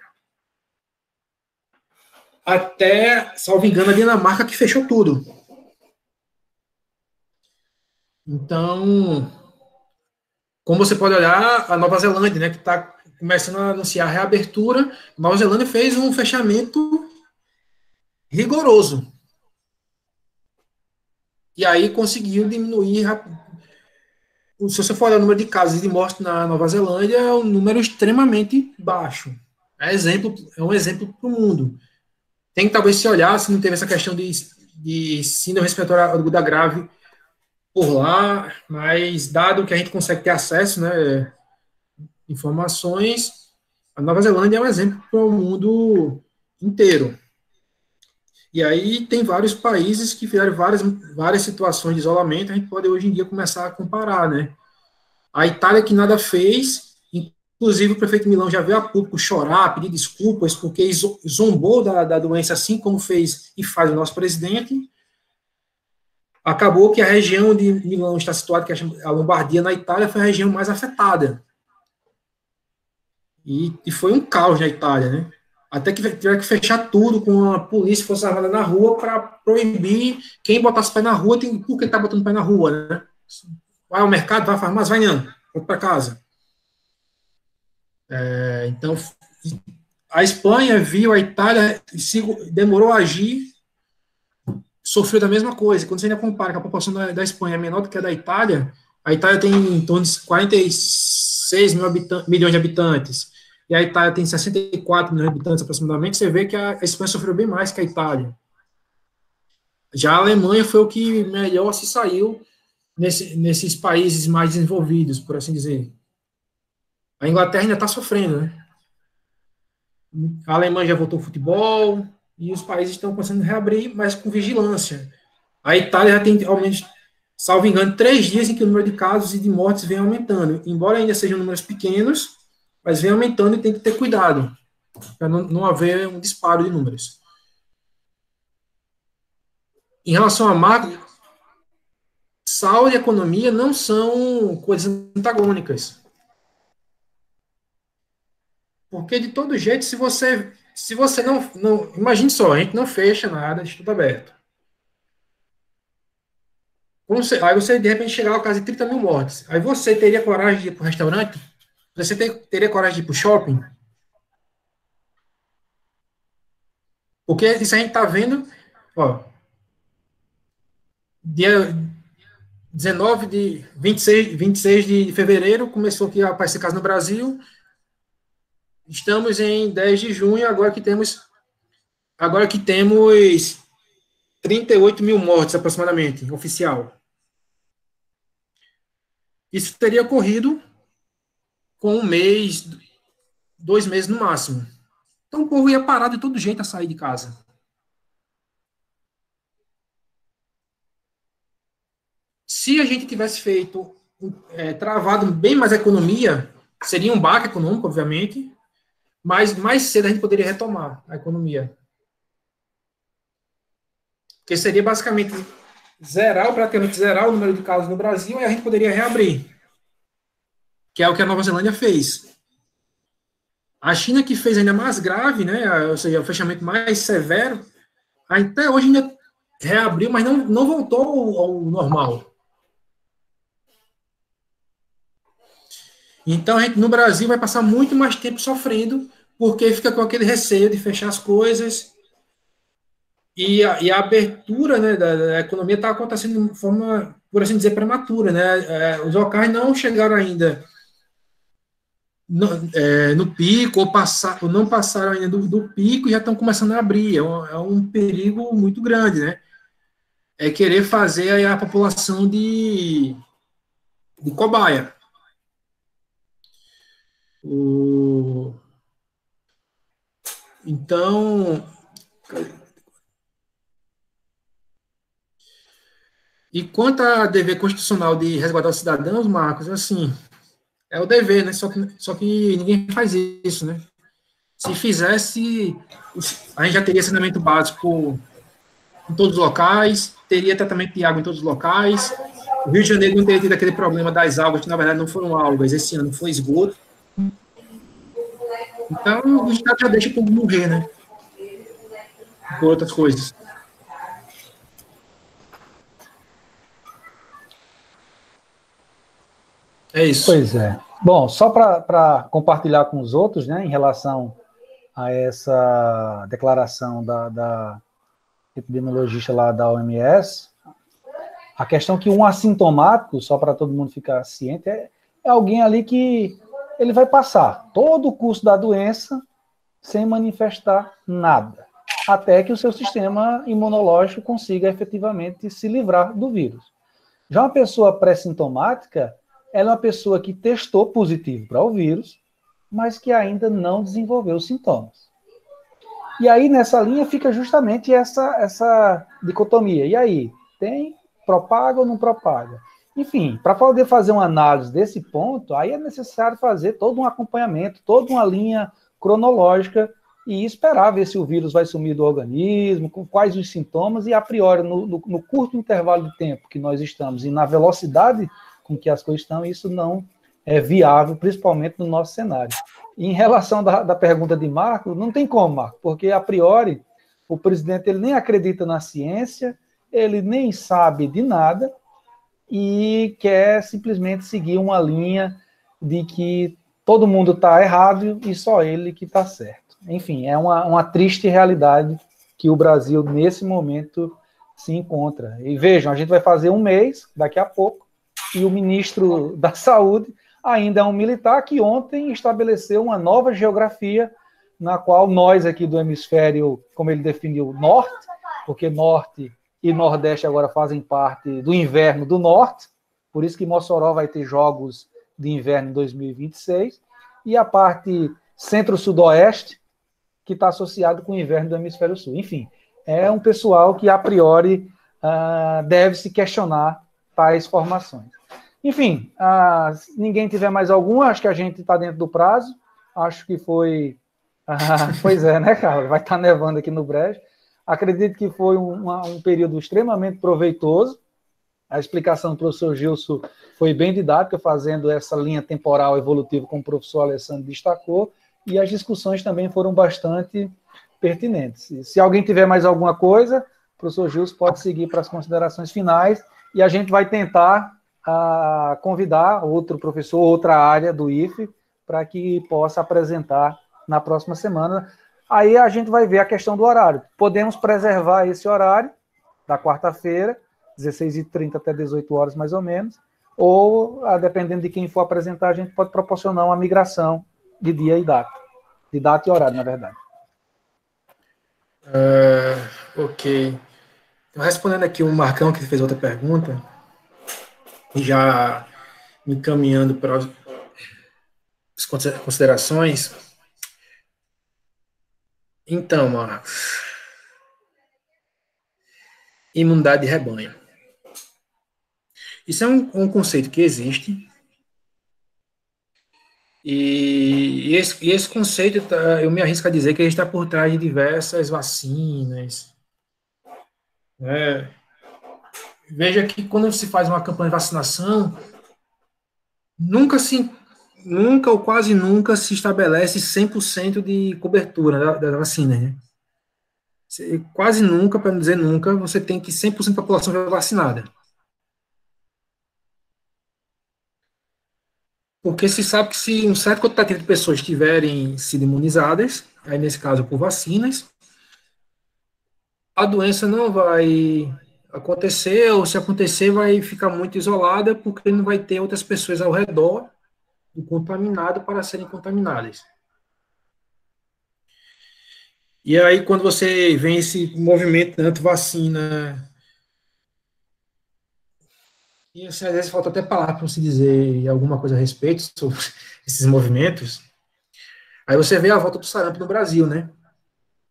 até, salvo engano, a Dinamarca que fechou tudo. Então, como você pode olhar, a Nova Zelândia, né, que está começando a anunciar a reabertura, a Nova Zelândia fez um fechamento rigoroso. E aí conseguiu diminuir. Se você for olhar o número de casos de morte na Nova Zelândia, é um número extremamente baixo. É um exemplo para o mundo. Tem que talvez se olhar se não teve essa questão de síndrome respiratória aguda grave por lá, mas dado que a gente consegue ter acesso, né, informações, a Nova Zelândia é um exemplo para o mundo inteiro. E aí tem vários países que fizeram várias situações de isolamento, a gente pode hoje em dia começar a comparar, né? A Itália que nada fez, inclusive o prefeito de Milão já veio a público chorar, pedir desculpas, porque zombou da doença, assim como fez e faz o nosso presidente. Acabou que a região de Milão está situada, que é a Lombardia, na Itália, foi a região mais afetada. E foi um caos na Itália, né? Até que tiveram que fechar tudo com a polícia e força armada na rua para proibir quem botasse pé na rua, por que está botando pé na rua, né? Vai ao mercado, vai à farmácia, vai não, volta para casa. Então, A Espanha viu, a Itália demorou a agir, sofreu da mesma coisa. Quando você ainda compara que a população da Espanha é menor do que a da Itália, a Itália tem em torno de 46 milhões de habitantes, e a Itália tem 64 milhões de habitantes aproximadamente, você vê que a Espanha sofreu bem mais que a Itália. Já a Alemanha foi o que melhor se saiu nesses países mais desenvolvidos, por assim dizer. A Inglaterra ainda está sofrendo, né? A Alemanha já voltou ao futebol, e os países estão começando a reabrir, mas com vigilância. A Itália já tem, ao menos, salvo engano, 3 dias em que o número de casos e de mortes vem aumentando. Embora ainda sejam números pequenos, mas vem aumentando e tem que ter cuidado, para não haver um disparo de números. Em relação a macro, saúde e economia não são coisas antagônicas. Porque, de todo jeito, se você não... Imagine só, a gente não fecha nada de tudo aberto. Aí você, de repente, chegar ao caso de 30 mil mortes. Aí você teria coragem de ir para o restaurante? Você teria coragem de ir para o shopping? Porque isso a gente está vendo, ó, dia 26 de fevereiro, começou aqui a aparecer caso no Brasil. Estamos em 10 de junho, agora que temos 38 mil mortes, aproximadamente, oficial. Isso teria ocorrido com 1 mês, 2 meses no máximo. Então o povo ia parar de todo jeito a sair de casa. Se a gente tivesse travado bem mais a economia, seria um baque econômico, obviamente, mas mais cedo a gente poderia retomar a economia. Porque seria basicamente praticamente zerar o número de casos no Brasil, e a gente poderia reabrir. Que é o que a Nova Zelândia fez. A China, que fez ainda mais grave, né, ou seja, o fechamento mais severo, até hoje ainda reabriu, mas não voltou ao normal. Então, a gente, no Brasil, vai passar muito mais tempo sofrendo, porque fica com aquele receio de fechar as coisas, e a abertura, né, da economia está acontecendo de forma, por assim dizer, prematura, né? Os locais não chegaram ainda no pico, ou não passaram ainda do pico, e já estão começando a abrir. É um perigo muito grande, né? É querer fazer a população de cobaia. Então, e quanto a dever constitucional de resguardar os cidadãos, Marcos, assim, é o dever, né? Só que ninguém faz isso, né? Se fizesse, a gente já teria saneamento básico em todos os locais, teria tratamento de água em todos os locais. O Rio de Janeiro não teria tido aquele problema das algas, que na verdade não foram algas, esse ano foi esgoto. Então, o Estado já deixa o povo morrer, né? Por outras coisas. É isso. Pois é. Bom, só para compartilhar com os outros, né, em relação a essa declaração da epidemiologista lá da OMS, a questão que um assintomático, só para todo mundo ficar ciente, é alguém ali que ele vai passar todo o curso da doença sem manifestar nada, até que o seu sistema imunológico consiga efetivamente se livrar do vírus. Já uma pessoa pré-sintomática, ela é uma pessoa que testou positivo para o vírus, mas que ainda não desenvolveu sintomas. E aí, nessa linha, fica justamente essa dicotomia. E aí, propaga ou não propaga? Enfim, para poder fazer uma análise desse ponto, aí é necessário fazer todo um acompanhamento, toda uma linha cronológica e esperar ver se o vírus vai sumir do organismo, com quais os sintomas, e a priori, no curto intervalo de tempo que nós estamos e na velocidade com que as coisas estão, isso não é viável, principalmente no nosso cenário. E em relação da pergunta de Marco, não tem como, Marco, porque a priori o presidente ele nem acredita na ciência, ele nem sabe de nada e quer simplesmente seguir uma linha de que todo mundo está errado e só ele que está certo. enfim, é uma triste realidade que o Brasil, nesse momento, se encontra. E vejam, a gente vai fazer um mês, daqui a pouco, e o ministro da Saúde ainda é um militar que ontem estabeleceu uma nova geografia na qual nós aqui do hemisfério, como ele definiu, norte, porque norte e nordeste agora fazem parte do inverno do norte, por isso que Mossoró vai ter jogos de inverno em 2026, e a parte centro-sudoeste, que está associado com o inverno do hemisfério sul. Enfim, é um pessoal que, a priori, deve se questionar tais formações. Enfim, se ninguém tiver mais alguma, acho que a gente está dentro do prazo. Acho que foi... pois é, né, Carlos? Vai estar nevando aqui no Brejo. Acredito que foi um período extremamente proveitoso. A explicação do professor Gilson foi bem didática, fazendo essa linha temporal evolutiva, como o professor Alessandro destacou, e as discussões também foram bastante pertinentes. E se alguém tiver mais alguma coisa, o professor Gilson pode seguir para as considerações finais, e a gente vai tentar convidar outro professor, outra área do IFE, para que possa apresentar na próxima semana. Aí a gente vai ver a questão do horário. Podemos preservar esse horário da quarta-feira, 16h30 até 18 horas, mais ou menos, ou, dependendo de quem for apresentar, a gente pode proporcionar uma migração de dia e data. De data e horário, na verdade. Ok. Então, respondendo aqui o Marcão, que fez outra pergunta, e já me encaminhando para as considerações. Então, Marcos, imunidade de rebanho. Isso é um conceito que existe, e esse conceito, eu me arrisco a dizer que ele está por trás de diversas vacinas. Veja que quando se faz uma campanha de vacinação, nunca ou quase nunca se estabelece 100% de cobertura da vacina, né? Quase nunca, para não dizer nunca, você tem que 100% da população ser vacinada. Porque se sabe que se um certo quantitativo de pessoas tiverem sido imunizadas, aí nesse caso por vacinas, a doença não vai acontecer, ou se acontecer vai ficar muito isolada, porque não vai ter outras pessoas ao redor do contaminado para serem contaminadas. E aí, quando você vê esse movimento anti-vacina, e assim, às vezes falta até palavra para se dizer alguma coisa a respeito sobre esses movimentos, aí você vê a volta do sarampo no Brasil, né?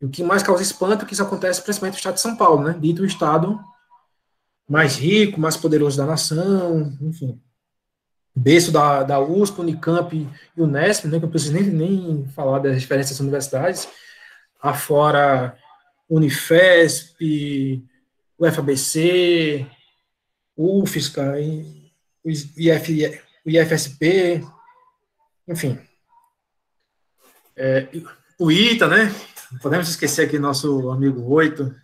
E o que mais causa espanto é que isso acontece principalmente no estado de São Paulo, né? Dito o estado mais rico, mais poderoso da nação, enfim. Berço da USP, Unicamp e Unesp, né? Que eu não preciso nem falar das diferenças das universidades, afora Unifesp, UFABC, UFSCar, o IFSP, enfim. O ITA, né? Não podemos esquecer aqui nosso amigo Oito.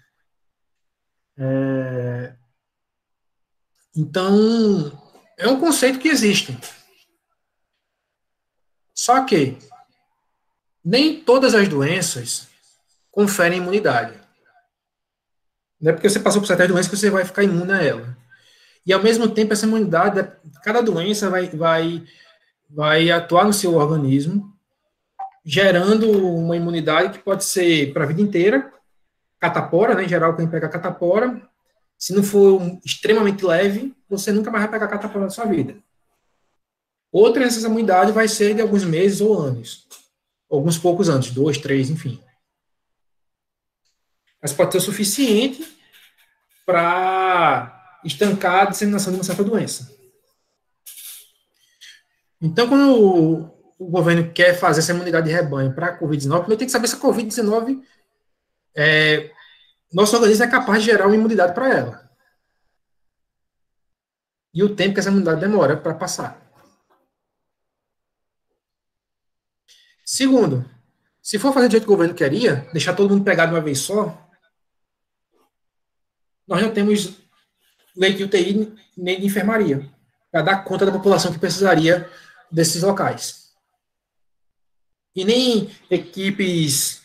Então, é um conceito que existe. Só que nem todas as doenças conferem imunidade. Não é porque você passou por certas doenças que você vai ficar imune a ela. E, ao mesmo tempo, essa imunidade, cada doença vai atuar no seu organismo, gerando uma imunidade que pode ser para a vida inteira, catapora, né? Em geral, quem pega catapora, se não for extremamente leve, você nunca mais vai pegar catapora na sua vida. Outra, essa imunidade vai ser de alguns meses ou anos. Alguns poucos anos, 2, 3, enfim. Mas pode ser o suficiente para estancar a disseminação de uma certa doença. Então, quando o governo quer fazer essa imunidade de rebanho para a Covid-19, primeiro tem que saber se a Covid-19, nosso organismo é capaz de gerar uma imunidade para ela. E o tempo que essa imunidade demora para passar. Segundo, se for fazer do jeito que o governo queria, deixar todo mundo pegar de uma vez só, nós não temos leite de UTI nem de enfermaria para dar conta da população que precisaria desses locais. e nem equipes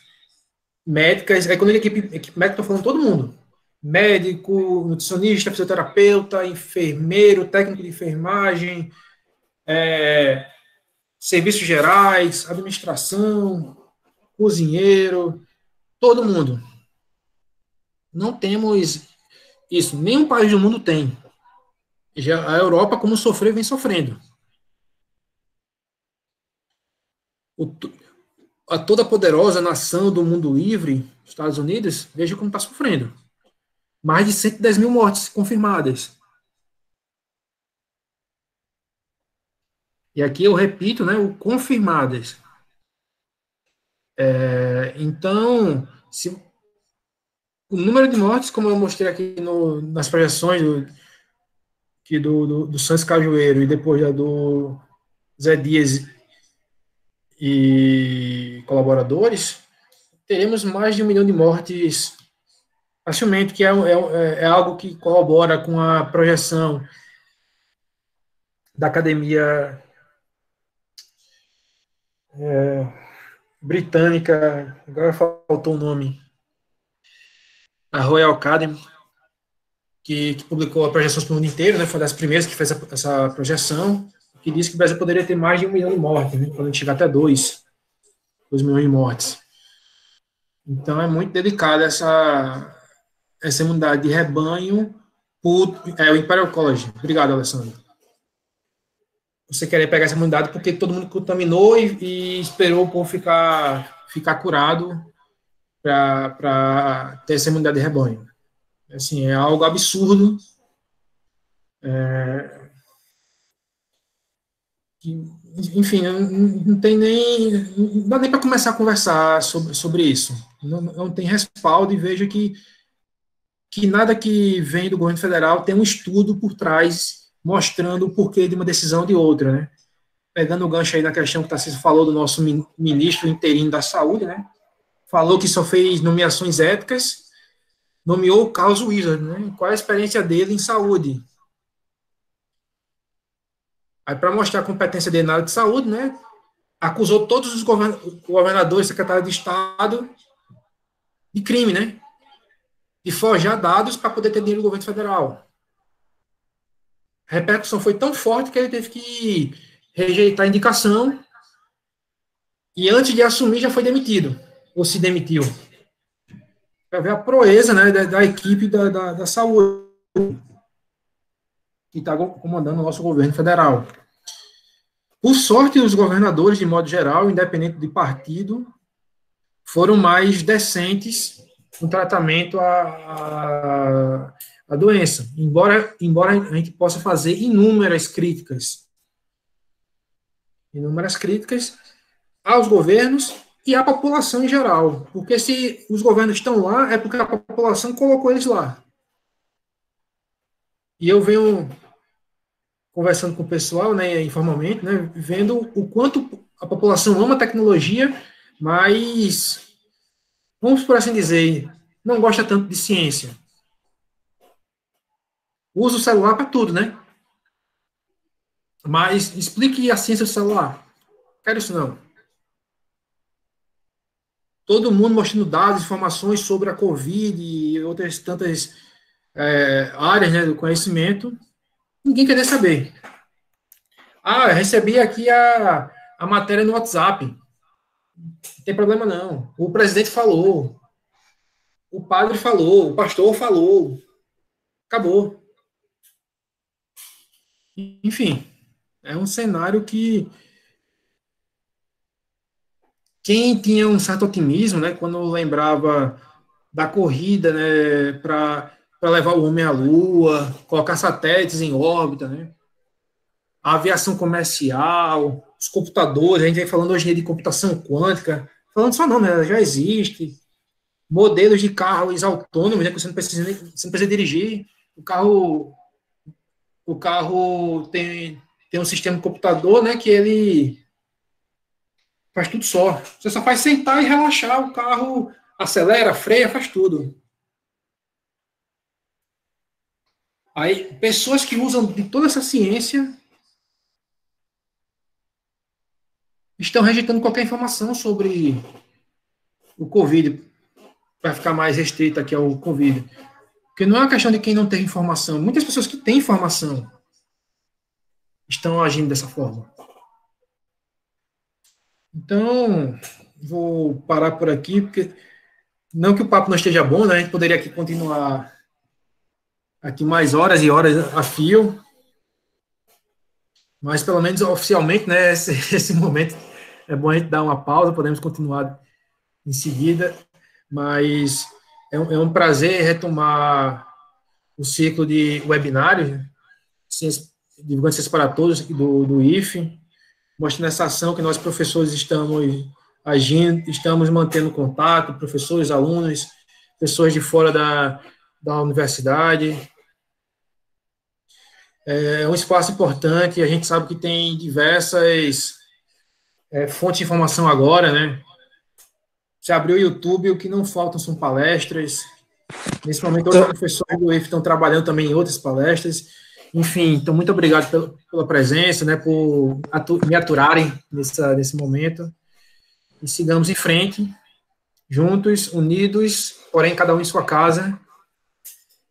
médicas. Aí quando eu digo equipe médica, estou falando todo mundo. Médico, nutricionista, fisioterapeuta, enfermeiro, técnico de enfermagem, serviços gerais, administração, cozinheiro, todo mundo. Não temos isso. Nenhum país do mundo tem. Já a Europa, como sofreu, vem sofrendo. O, a toda poderosa nação do mundo livre, Estados Unidos, veja como está sofrendo. Mais de 110 mil mortes confirmadas. E aqui eu repito, né, o confirmadas. Então, se, o número de mortes, como eu mostrei aqui nas projeções do Santos Cajueiro e depois do Zé Dias e colaboradores, teremos mais de 1 milhão de mortes facilmente, que é algo que corrobora com a projeção da academia britânica, agora faltou o nome, a Royal Academy, que publicou a projeção para o mundo inteiro, né, foi das primeiras que fez essa projeção, que disse que o Brasil poderia ter mais de 1 milhão de mortes, né, podendo chegar até 2 milhões de mortes. Então é muito delicada essa imunidade de rebanho por o Imperial College. Obrigado, Alessandro. Você querer pegar essa imunidade porque todo mundo contaminou e esperou o povo ficar curado para ter essa imunidade de rebanho. Assim, é algo absurdo. Enfim, não tem nem. Não dá nem para começar a conversar sobre isso. Não tem respaldo, e veja que nada que vem do governo federal tem um estudo por trás mostrando o porquê de uma decisão ou de outra, né? Pegando o gancho aí na questão que o Tarcísio falou do nosso ministro interino da Saúde, né? Falou que só fez nomeações éticas, nomeou o Carlos Wizard, né? Qual é a experiência dele em saúde? Aí, para mostrar a competência dele na área de saúde, né? Acusou todos os governadores, secretários de Estado de crime, né? De forjar dados para poder ter dinheiro do governo federal. A repercussão foi tão forte que ele teve que rejeitar a indicação e antes de assumir já foi demitido, ou se demitiu. Para ver a proeza, né, da equipe da saúde que está comandando o nosso governo federal. Por sorte, os governadores, de modo geral, independente de partido, foram mais decentes no tratamento à doença, embora a gente possa fazer inúmeras críticas aos governos e à população em geral, porque se os governos estão lá, é porque a população colocou eles lá. E eu venho conversando com o pessoal, né, informalmente, né, vendo o quanto a população ama a tecnologia, mas, vamos por assim dizer, não gosta tanto de ciência. Usa o celular para tudo, né? Mas explique a ciência do celular. Quero isso não. Todo mundo mostrando dados, informações sobre a Covid e outras tantas áreas, né, do conhecimento. Ninguém quer saber. Ah, eu recebi aqui a matéria no WhatsApp. Não tem problema não. O presidente falou. O padre falou. O pastor falou. Acabou. Enfim, é um cenário que quem tinha um certo otimismo, né, quando lembrava da corrida, né, para levar o homem à Lua, colocar satélites em órbita, né, a aviação comercial, os computadores, a gente vem falando hoje em dia de computação quântica, falando só não, né, já existe, modelos de carros autônomos, né, que você não precisa dirigir, o carro tem um sistema de computador, né, que ele faz tudo só. Você só faz sentar e relaxar, o carro acelera, freia, faz tudo. Aí, pessoas que usam de toda essa ciência estão rejeitando qualquer informação sobre o Covid, para ficar mais restrito aqui ao Covid. Porque não é uma questão de quem não tem informação. Muitas pessoas que têm informação estão agindo dessa forma. Então, vou parar por aqui, porque não que o papo não esteja bom, né? A gente poderia aqui continuar aqui mais horas e horas a fio, mas pelo menos oficialmente, né? Esse momento é bom a gente dar uma pausa, podemos continuar em seguida, mas é um prazer retomar o ciclo de webinários, divulgando ciência para todos do IFE, mostrando essa ação que nós professores estamos agindo, estamos mantendo contato, professores, alunos, pessoas de fora da universidade. É um espaço importante, a gente sabe que tem diversas fontes de informação agora, né? Se abrir o YouTube, o que não faltam são palestras. Nesse momento, outros professores do IF estão trabalhando também em outras palestras. Enfim, então, muito obrigado pela presença, né, por me aturarem nesse momento. E sigamos em frente, juntos, unidos, porém, cada um em sua casa.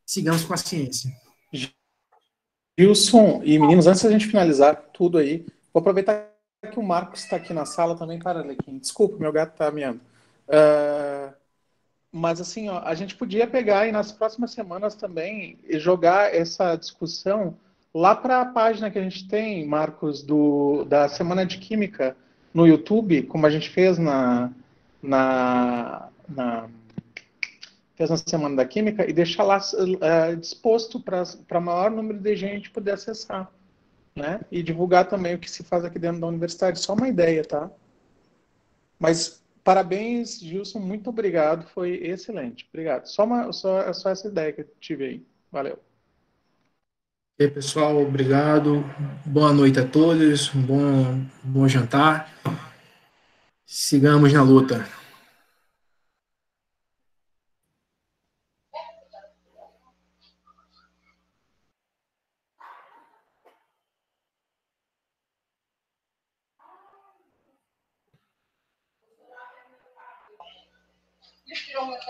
Sigamos com a ciência. Gilson e meninos, antes da gente finalizar tudo aí, vou aproveitar que o Marcos está aqui na sala também, para Alequim. Desculpa, meu gato está miando. Mas assim, ó, a gente podia pegar e nas próximas semanas também jogar essa discussão lá para a página que a gente tem, Marcos, da Semana de Química no YouTube, como a gente fez fez na Semana da Química, e deixar lá disposto para maior número de gente poder acessar, né? E divulgar também o que se faz aqui dentro da universidade. Só uma ideia, tá? Mas parabéns, Gilson, muito obrigado, foi excelente. Obrigado. Só essa ideia que eu tive aí. Valeu. E aí, pessoal, obrigado. Boa noite a todos, bom jantar. Sigamos na luta. Eles tiram muito